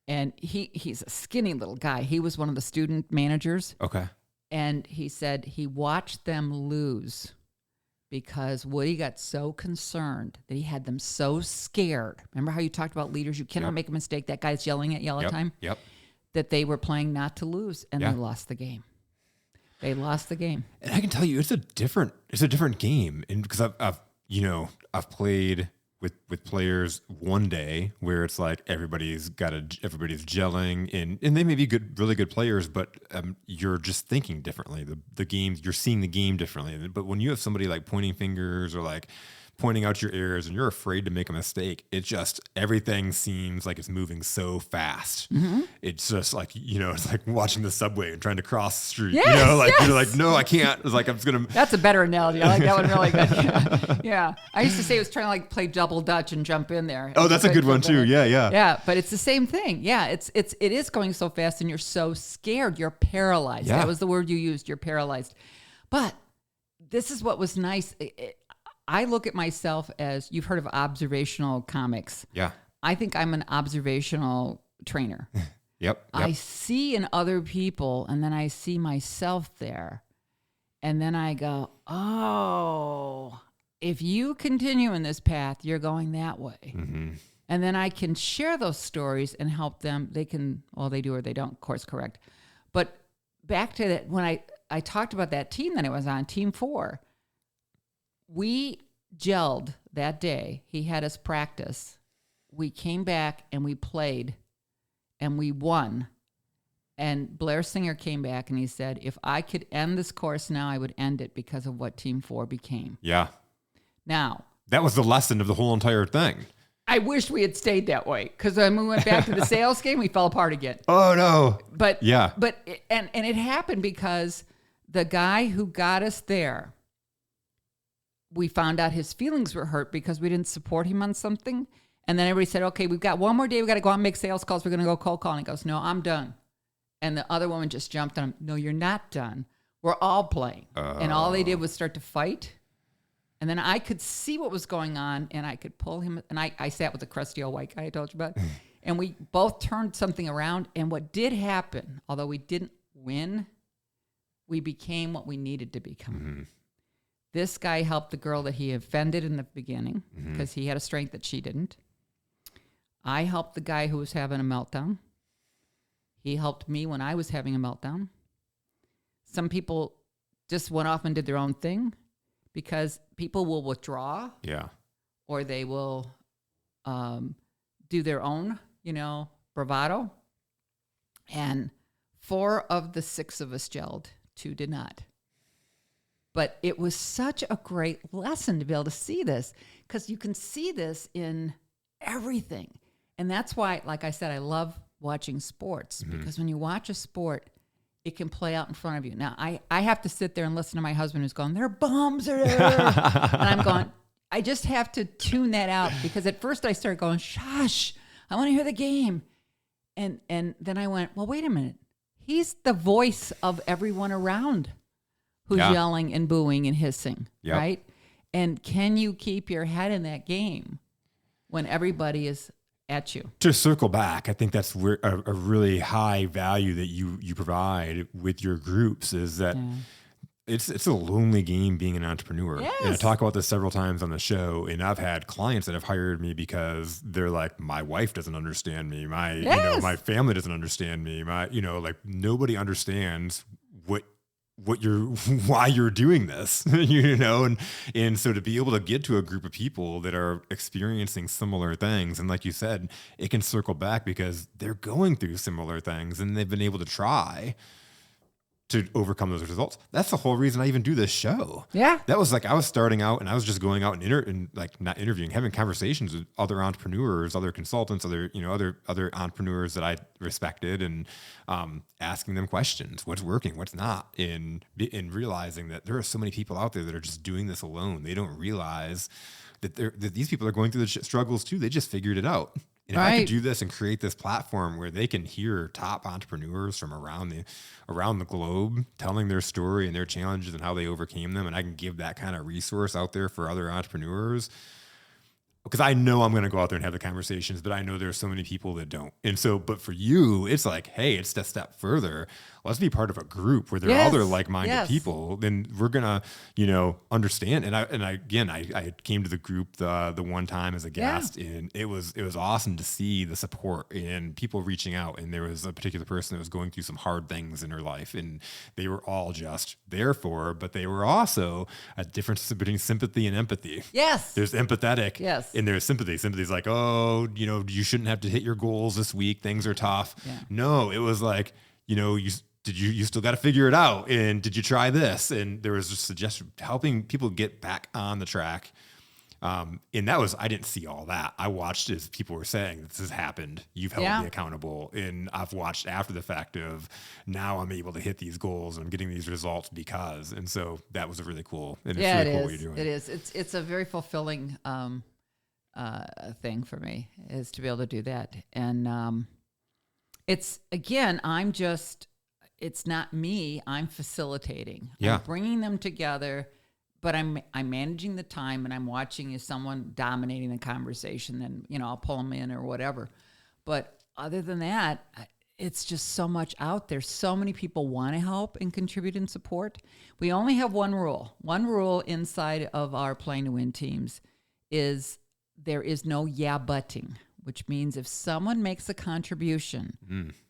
And he's a skinny little guy. He was one of the student managers. Okay. And he said he watched them lose because Woody got so concerned that he had them so scared. Remember how you talked about leaders? You cannot make a mistake. That guy's yelling at you all the time. Yep. That they were playing not to lose, and they lost the game. They lost the game. And I can tell you, it's a different game. And because I've played with players one day where it's like everybody's gelling, and they may be really good players, but you're just thinking differently. The games, you're seeing the game differently. But when you have somebody like pointing fingers or like pointing out your errors and you're afraid to make a mistake, it just, everything seems like it's moving so fast. Mm-hmm. It's just like, it's like watching the subway and trying to cross the street. Yes, you're like, no, I can't. It's like, I'm just going to. That's a better analogy. I like that one really good. Yeah. I used to say it was trying to like play double dutch and jump in there. Oh, that's a good one too. Yeah. Yeah. But it's the same thing. Yeah. It is going so fast and you're so scared. You're paralyzed. Yeah. That was the word you used. You're paralyzed. But this is what was nice. I look at myself as, you've heard of observational comics. Yeah. I think I'm an observational trainer. Yep. I see in other people, and then I see myself there. And then I go, oh, if you continue in this path, you're going that way. Mm-hmm. And then I can share those stories and help them. They can, well, they do or they don't, course correct. But back to that, when I talked about that team that I was on, Team 4, we gelled that day. He had us practice. We came back and we played and we won. And Blair Singer came back and he said, if I could end this course now, I would end it because of what Team 4 became. Yeah. Now, that was the lesson of the whole entire thing. I wish we had stayed that way, because when we went back to the sales game, we fell apart again. Oh, no. But yeah. But it happened because the guy who got us there, we found out his feelings were hurt because we didn't support him on something. And then everybody said, okay, we've got one more day. We got to go out and make sales calls. We're going to go cold call. And he goes, no, I'm done. And the other woman just jumped on him. No, you're not done. We're all playing. And all they did was start to fight. And then I could see what was going on, and I could pull him. And I sat with the crusty old white guy I told you about. And we both turned something around. And what did happen, although we didn't win, we became what we needed to become. Mm-hmm. This guy helped the girl that he offended in the beginning because he had a strength that she didn't. I helped the guy who was having a meltdown. He helped me when I was having a meltdown. Some people just went off and did their own thing because people will withdraw. Yeah. Or they will do their own, bravado. And 4 of the 6 of us gelled. 2 did not. But it was such a great lesson to be able to see this, because you can see this in everything. And that's why, like I said, I love watching sports, because when you watch a sport, it can play out in front of you. Now, I have to sit there and listen to my husband who's going, they're bums. And I'm going, I just have to tune that out, because at first I started going, shush, I want to hear the game. And then I went, well, wait a minute. He's the voice of everyone around who's yelling and booing and hissing, right? And can you keep your head in that game when everybody is at you? To circle back, I think that's where a really high value that you provide with your groups is that it's a lonely game being an entrepreneur. Yes. And I talk about this several times on the show, and I've had clients that have hired me because they're like, my wife doesn't understand me. My family doesn't understand me. Like nobody understands why you're doing this, and so to be able to get to a group of people that are experiencing similar things, and like you said, it can circle back because they're going through similar things and they've been able to try to overcome those results. That's the whole reason I even do this show. Yeah. That was like, I was starting out and I was just going out and not interviewing, having conversations with other entrepreneurs, other consultants, other entrepreneurs that I respected, and asking them questions, what's working, what's not, and realizing that there are so many people out there that are just doing this alone. They don't realize that these people are going through the struggles too. They just figured it out. And if I could do this and create this platform where they can hear top entrepreneurs from around the globe telling their story and their challenges and how they overcame them, and I can give that kind of resource out there for other entrepreneurs, because I know I'm going to go out there and have the conversations, but I know there's so many people that don't. And so, but for you, it's like, hey, it's a step further. Let's be part of a group where there are other like-minded people. Then we're going to, understand. And I came to the group the one time as a guest, and it was awesome to see the support and people reaching out. And there was a particular person that was going through some hard things in her life, and they were all just there for her, but they were also a difference between sympathy and empathy. Yes. There's empathetic. Yes. And there's sympathy. Sympathy's like, oh, you shouldn't have to hit your goals this week. Things are tough. Yeah. No, it was like, you still got to figure it out. And did you try this? And there was a suggestion helping people get back on the track. And I didn't see all that. I watched as people were saying, this has happened. You've held me accountable. And I've watched after the fact of now I'm able to hit these goals and I'm getting these results because. And so that was a really cool. And it's really cool what you're doing. It is. It's a very fulfilling, thing for me, is to be able to do that. And it's, again, it's not me, I'm facilitating. I'm bringing them together, but I'm managing the time, and I'm watching is someone dominating the conversation, then I'll pull them in or whatever. But other than that, it's just so much out there. So many people want to help and contribute and support. We only have one rule. One rule inside of our Playing to Win teams is there is no butting, which means if someone makes a contribution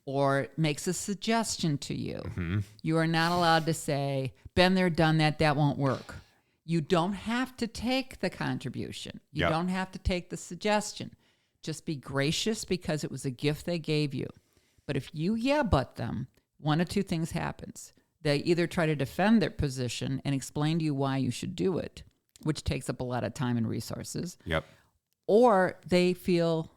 or makes a suggestion to you, you are not allowed to say, been there, done that, that won't work. You don't have to take the contribution. You don't have to take the suggestion. Just be gracious because it was a gift they gave you. But if you but them, one of two things happens. They either try to defend their position and explain to you why you should do it, which takes up a lot of time and resources. Yep. Or they feel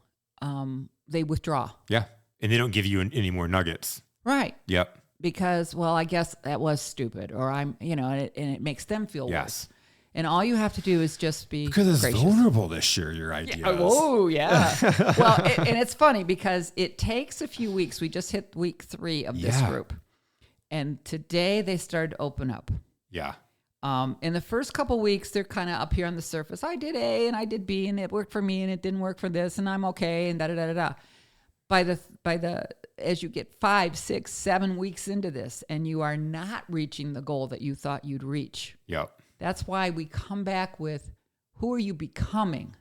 they withdraw. Yeah. And they don't give you any more nuggets. Right. Yep. Because, well, I guess that was stupid, or and it makes them feel worse. And all you have to do is just be gracious. Vulnerable to share your ideas. Yeah. Oh, yeah. Well, and it's funny because it takes a few weeks. We just hit week 3 of this group. And today they started to open up. Yeah. In the first couple weeks, they're kind of up here on the surface. I did A and I did B and it worked for me and it didn't work for this and I'm okay and da-da-da-da-da. As you get 5, 6, 7 weeks into this and you are not reaching the goal that you thought you'd reach. Yep. That's why we come back with, who are you becoming?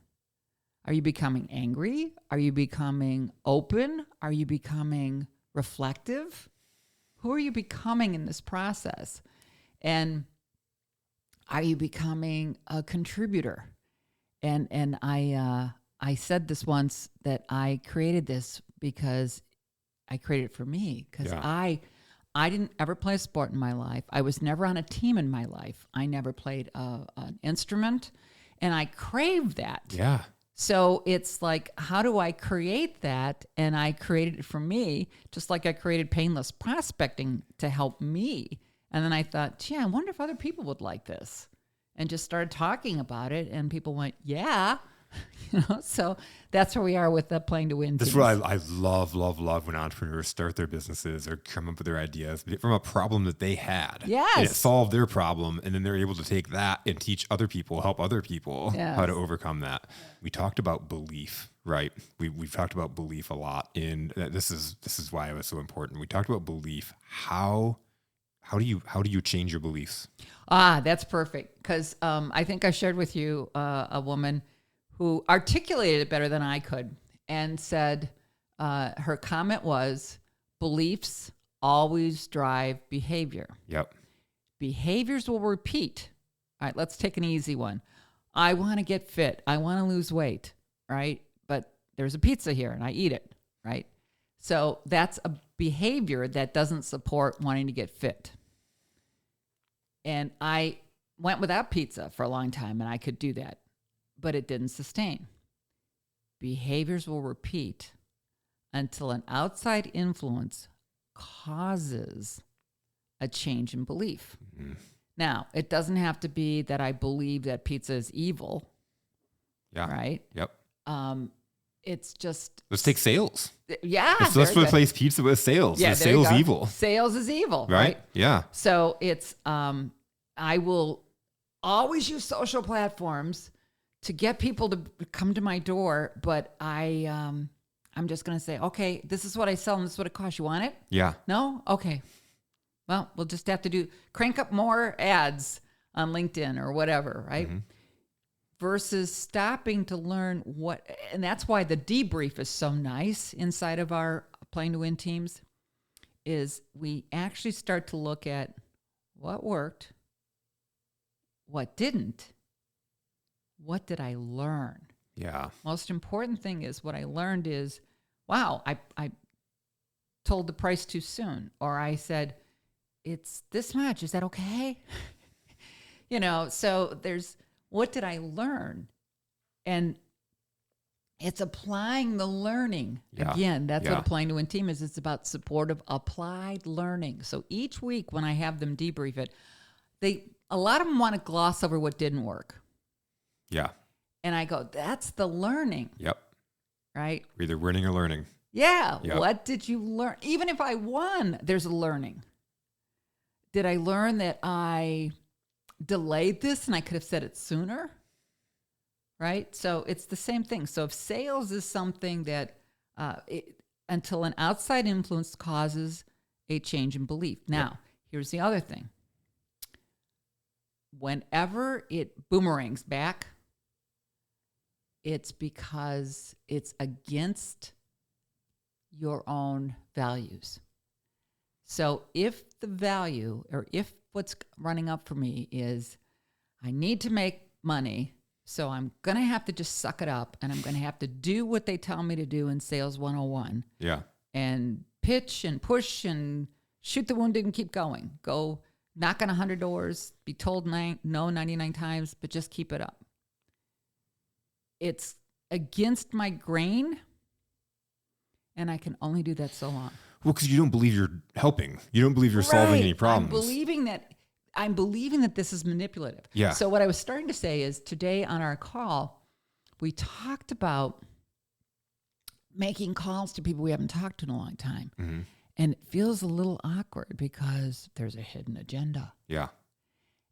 Are you becoming angry? Are you becoming open? Are you becoming reflective? Who are you becoming in this process? And are you becoming a contributor? And I said this once, that I created this because I created it for me, because I didn't ever play a sport in my life. I was never on a team in my life. I never played an instrument, and I craved that. Yeah. So it's like, how do I create that? And I created it for me, just like I created Painless Prospecting to help me. And then I thought, gee, I wonder if other people would like this. And just started talking about it. And people went, yeah. So that's where we are with the playing to win. This is teams. what I love when entrepreneurs start their businesses or come up with their ideas from a problem that they had. Yes. And it solved their problem. And then they're able to take that and teach other people, help other people how to overcome that. We talked about belief, right? We've talked about belief a lot. And this is why it was so important. We talked about belief. How do you change your beliefs? That's perfect. Because I think I shared with you a woman who articulated it better than I could and said her comment was, beliefs always drive behavior. Yep. Behaviors will repeat. All right, let's take an easy one. I want to get fit. I want to lose weight, right? But there's a pizza here and I eat it, right? So that's a behavior that doesn't support wanting to get fit. And I went without pizza for a long time and I could do that, but it didn't sustain. Behaviors will repeat until an outside influence causes a change in belief. Mm-hmm. Now, it doesn't have to be that I believe that pizza is evil. Yeah. Right? Yep. It's just... Let's take sales. Yeah. Let's replace pizza with sales. Yeah, is sales evil? Sales is evil. Right? Yeah. So it's... I will always use social platforms to get people to come to my door, but I'm just going to say, okay, this is what I sell and this is what it costs. You want it? Yeah. No? Okay. Well, we'll just have to crank up more ads on LinkedIn or whatever, right? Mm-hmm. Versus stopping to learn and that's why the debrief is so nice inside of our Playing to Win teams, is we actually start to look at what worked, what didn't, what did I learn? Yeah. Most important thing is what I learned is, wow, I told the price too soon, or I said, it's this much. Is that okay? So there's, what did I learn? And it's applying the learning. Yeah. Again, that's what a Playing to Win team is. It's about supportive applied learning. So each week when I have them debrief it, a lot of them want to gloss over what didn't work. Yeah. And I go, that's the learning. Yep. Right? We're either winning or learning. Yeah. Yep. What did you learn? Even if I won, there's a learning. Did I learn that I delayed this and I could have said it sooner? Right? So it's the same thing. So if sales is something that until an outside influence causes a change in belief. Now, here's the other thing. Whenever it boomerangs back, it's because it's against your own values. So if the value, or if what's running up for me is I need to make money, so I'm going to have to just suck it up and I'm going to have to do what they tell me to do in Sales 101. Yeah. And pitch and push and shoot the wounded and keep going. Go knock on 100 doors, be told no 99 times, but just keep it up. It's against my grain, and I can only do that so long. Well, because you don't believe you're helping. You don't believe you're solving any problems. I'm believing that this is manipulative. Yeah. So what I was starting to say is today on our call, we talked about making calls to people we haven't talked to in a long time. Mm-hmm. And it feels a little awkward because there's a hidden agenda. Yeah.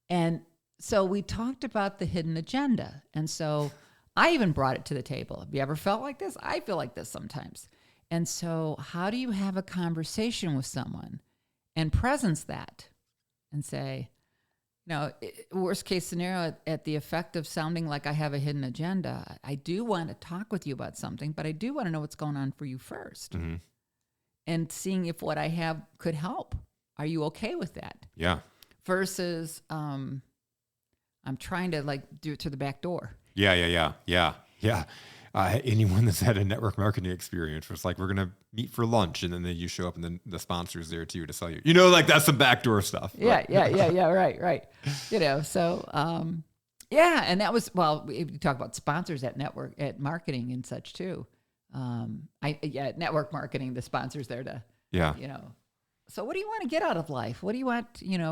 And so we talked about the hidden agenda. And so I even brought it to the table. Have you ever felt like this? I feel like this sometimes. And so how do you have a conversation with someone and presence that and say, worst case scenario, at the effect of sounding like I have a hidden agenda, I do want to talk with you about something, but I do want to know what's going on for you first. Mm-hmm. And seeing if what I have could help. Are you okay with that? Yeah. Versus I'm trying to do it through the back door. Yeah. Anyone that's had a network marketing experience was like, we're going to meet for lunch. And then you show up and then the sponsor's there too to sell you. That's some backdoor stuff. Yeah. Right. And that was, we talk about sponsors at marketing and such too. Network marketing, the sponsors there to, so what do you want to get out of life? What do you want,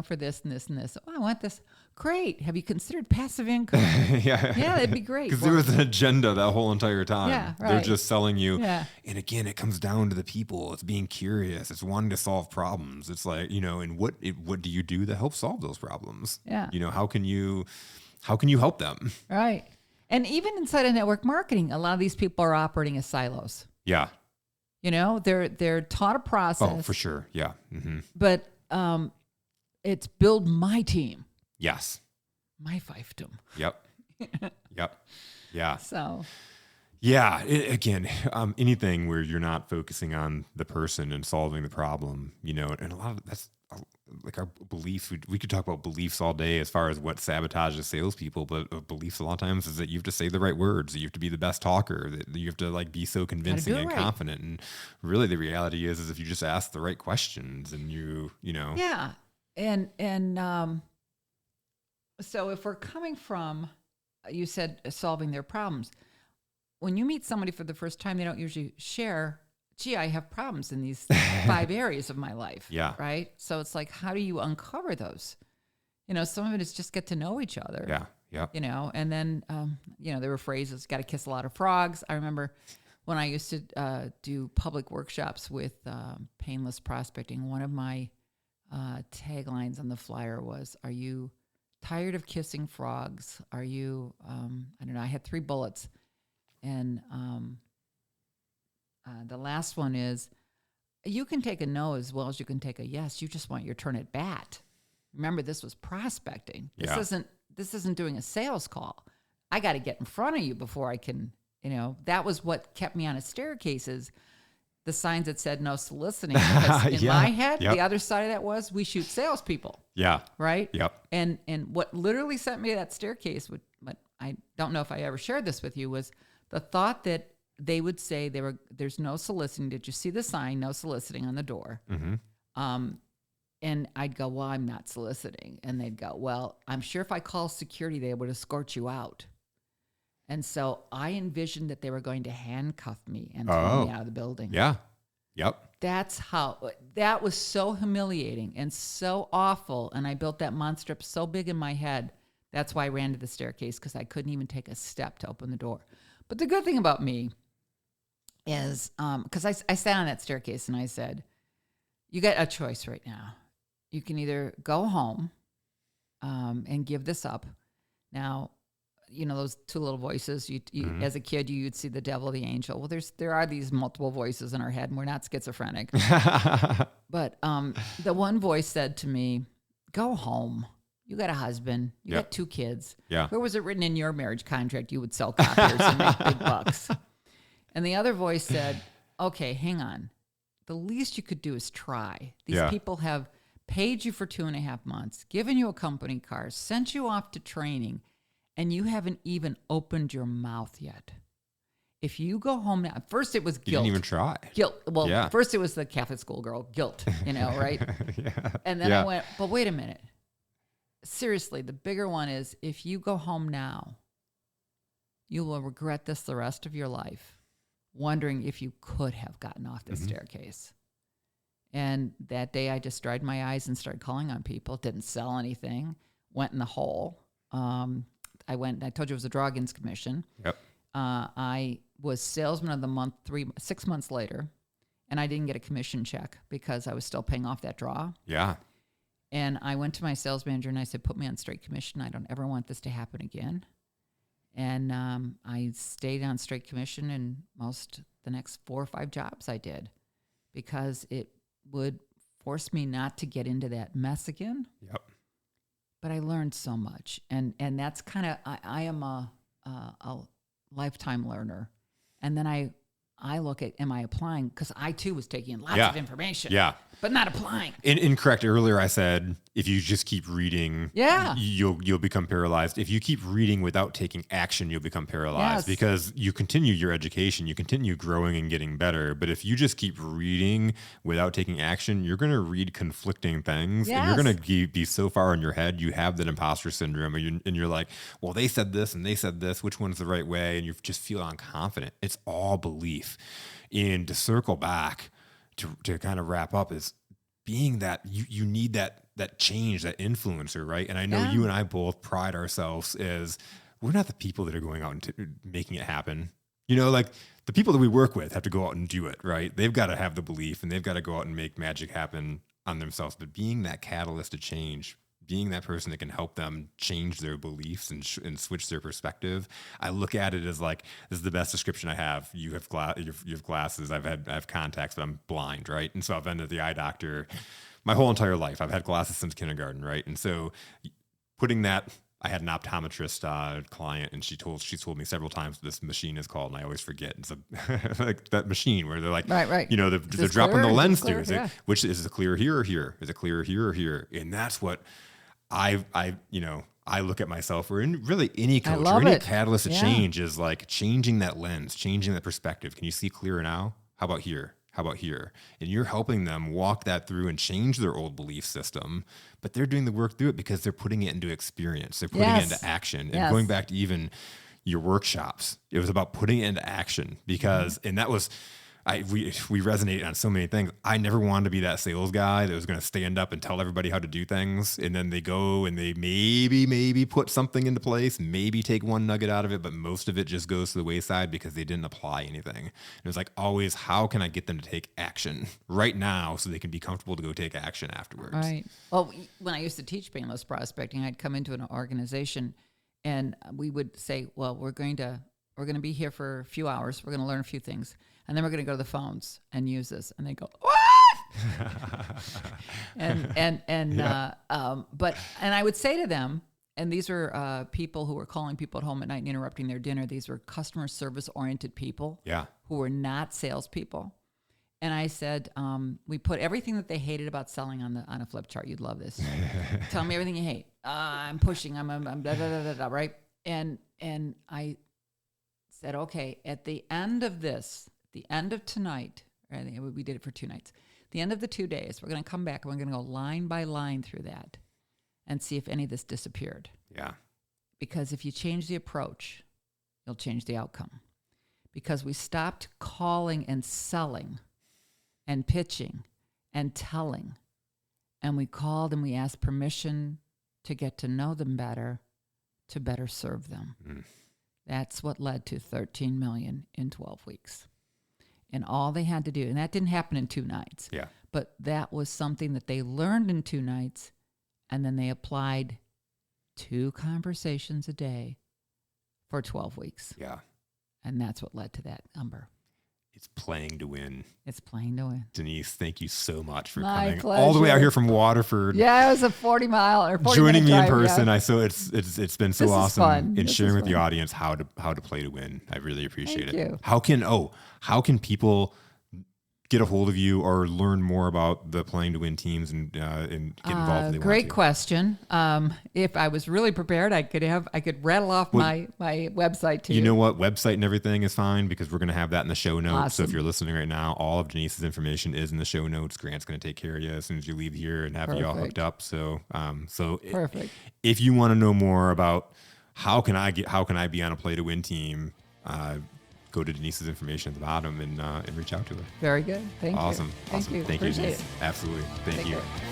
for this and this and this? Oh, I want this. Great. Have you considered passive income? Yeah. Yeah, that'd be great. Because there was an agenda that whole entire time. Yeah, They're right. just selling you. Yeah. And again, it comes down to the people. It's being curious. It's wanting to solve problems. It's like, and what do you do to help solve those problems? Yeah. How can you help them? Right. And even inside of network marketing, a lot of these people are operating as silos. Yeah. They're taught a process. Oh, for sure. Yeah. Mm-hmm. But it's build my team, Yes. my fiefdom. Yep. Yep. Yeah. So Yeah. Again, anything where you're not focusing on the person and solving the problem, and a lot of that's like our beliefs. We could talk about beliefs all day as far as what sabotages salespeople, but beliefs a lot of times is that you have to say the right words, that you have to be the best talker, that you have to like be so convincing and confident. And really the reality is if you just ask the right questions and yeah. And so if we're coming from, you said solving their problems, when you meet somebody for the first time, they don't usually share, gee, I have problems in these 5 areas of my life. Yeah. Right. So it's like, how do you uncover those? Some of it is just get to know each other. Yeah. Yeah. And then, there were phrases, got to kiss a lot of frogs. I remember when I used to do public workshops with painless prospecting, one of my taglines on the flyer was, are you tired of kissing frogs? Are you, I don't know, I had 3 bullets. And the last one is, you can take a no as well as you can take a yes. You just want your turn at bat. Remember, this was prospecting. This isn't doing a sales call. I got to get in front of you before I can, that was what kept me on a staircase is the signs that said no soliciting. Because in my head, the other side of that was we shoot salespeople. Yeah. Right? Yep. And what literally sent me to that staircase, but I don't know if I ever shared this with you, was the thought that they would say there's no soliciting. Did you see the sign, no soliciting on the door? Mm-hmm. And I'd go, well, I'm not soliciting. And they'd go, well, I'm sure if I call security, they would escort you out. And so I envisioned that they were going to handcuff me and throw me out of the building. Yeah. Yep. That was so humiliating and so awful. And I built that monster up so big in my head. That's why I ran to the staircase, because I couldn't even take a step to open the door. But the good thing about me is, because I sat on that staircase and I said, you got a choice right now. You can either go home and give this up. Now, those 2 little voices, you as a kid, you'd see the devil, the angel. Well, there are these multiple voices in our head, and we're not schizophrenic. But the one voice said to me, go home. You got a husband. You got 2 kids. Yeah. Where was it written in your marriage contract you would sell copiers and make big bucks? And the other voice said, okay, hang on. The least you could do is try. These people have paid you for 2.5 months, given you a company car, sent you off to training, and you haven't even opened your mouth yet. If you go home now, first it was guilt. You didn't even try. Guilt. Well, first it was the Catholic schoolgirl, guilt, right? Yeah. And then I went, but wait a minute. Seriously, the bigger one is if you go home now, you will regret this the rest of your life, wondering if you could have gotten off the staircase. And that day I just dried my eyes and started calling on people. Didn't sell anything. Went in the hole. I told you it was a draw-against commission. Yep. I was salesman of the month 6 months later, and I didn't get a commission check because I was still paying off that draw. Yeah. And I went to my sales manager and I said, put me on straight commission. I don't ever want this to happen again. And I stayed on straight commission in the next 4 or 5 jobs I did, because it would force me not to get into that mess again. Yep. But I learned so much. And that's kind of, I am a lifetime learner. And then I look at, am I applying? Because I too was taking in lots of information. Yeah. But not applying. Incorrect. Earlier I said, if you just keep reading, you'll become paralyzed. If you keep reading without taking action, you'll become paralyzed, because you continue your education, you continue growing and getting better. But if you just keep reading without taking action, you're going to read conflicting things, and you're going to be so far in your head. You have that imposter syndrome, and you're like, well, they said this and they said this. Which one's the right way? And you just feel unconfident. It's all belief. And to circle back, to kind of wrap up, is being that you need that change, that influencer, right? And I know you and I both pride ourselves as we're not the people that are going out and making it happen. Like the people that we work with have to go out and do it, right? They've got to have the belief and they've got to go out and make magic happen on themselves. But being that catalyst to change, being that person that can help them change their beliefs and switch their perspective, I look at it as like, this is the best description I have. You have glasses. I have contacts, but I'm blind, right? And so I've been to the eye doctor my whole entire life. I've had glasses since kindergarten, right? And so putting that, I had an optometrist client, and she told me several times what this machine is called, and I always forget. It's like that machine where they're like, right. They're dropping the lens through. Yeah. Which is it clear here or here? Is it clear here or here? And that's what I look at myself, or in really any coach or any catalyst to change is like changing that lens, changing that perspective. Can you see clearer now? How about here? How about here? And you're helping them walk that through and change their old belief system, but they're doing the work through it because they're putting it into experience. They're putting it into action. And going back to even your workshops, it was about putting it into action because, and that was, we resonate on so many things. I never wanted to be that sales guy that was going to stand up and tell everybody how to do things. And then they go and they maybe put something into place, maybe take one nugget out of it, but most of it just goes to the wayside because they didn't apply anything. And it was like always, how can I get them to take action right now so they can be comfortable to go take action afterwards? Right. Well, when I used to teach painless prospecting, I'd come into an organization and we would say, well, we're going to be here for a few hours. We're going to learn a few things. And then we're going to go to the phones and use this. And they go, what? But I would say to them, and these were people who were calling people at home at night and interrupting their dinner. These were customer service oriented people who were not salespeople. And I said, we put everything that they hated about selling on a flip chart. You'd love this. Tell me everything you hate. I'm pushing. I'm da, da, da, da, da, right? And I said, okay, at the end of this, the end of tonight, right, we did it for 2 nights. The end of the 2 days, we're going to come back and we're going to go line by line through that and see if any of this disappeared. Yeah. Because if you change the approach, you'll change the outcome. Because we stopped calling and selling and pitching and telling, and we called and we asked permission to get to know them better, to better serve them. That's what led to 13 million in 12 weeks. And all they had to do, and that didn't happen in 2 nights. Yeah. But that was something that they learned in 2 nights, and then they applied 2 conversations a day for 12 weeks. Yeah. And that's what led to that number. It's playing to win. It's playing to win. Denise, thank you so much for My coming pleasure. all the way out here from Waterford. Yeah, it was a 40-mile or 40 joining me in drive, person. yeah. It's been so This is awesome fun. and This sharing is with the fun. audience how to play to win. I really appreciate Thank it. you. How can people get a hold of you or learn more about the playing to win teams and get involved if they Great want to? question. If I was really prepared, I could rattle off my website to you. You know what? Website and everything is fine because we're going to have that in the show notes. Awesome. So if you're listening right now, all of Denise's information is in the show notes. Grant's going to take care of you as soon as you leave here and have you all hooked up. So, Perfect. If you want to know more about how can I be on a play to win team, go to Denise's information at the bottom and reach out to her. Very good. Thank you. Awesome. Thank you. Thank you, Appreciate Denise. it. Absolutely. Thank Take you. care.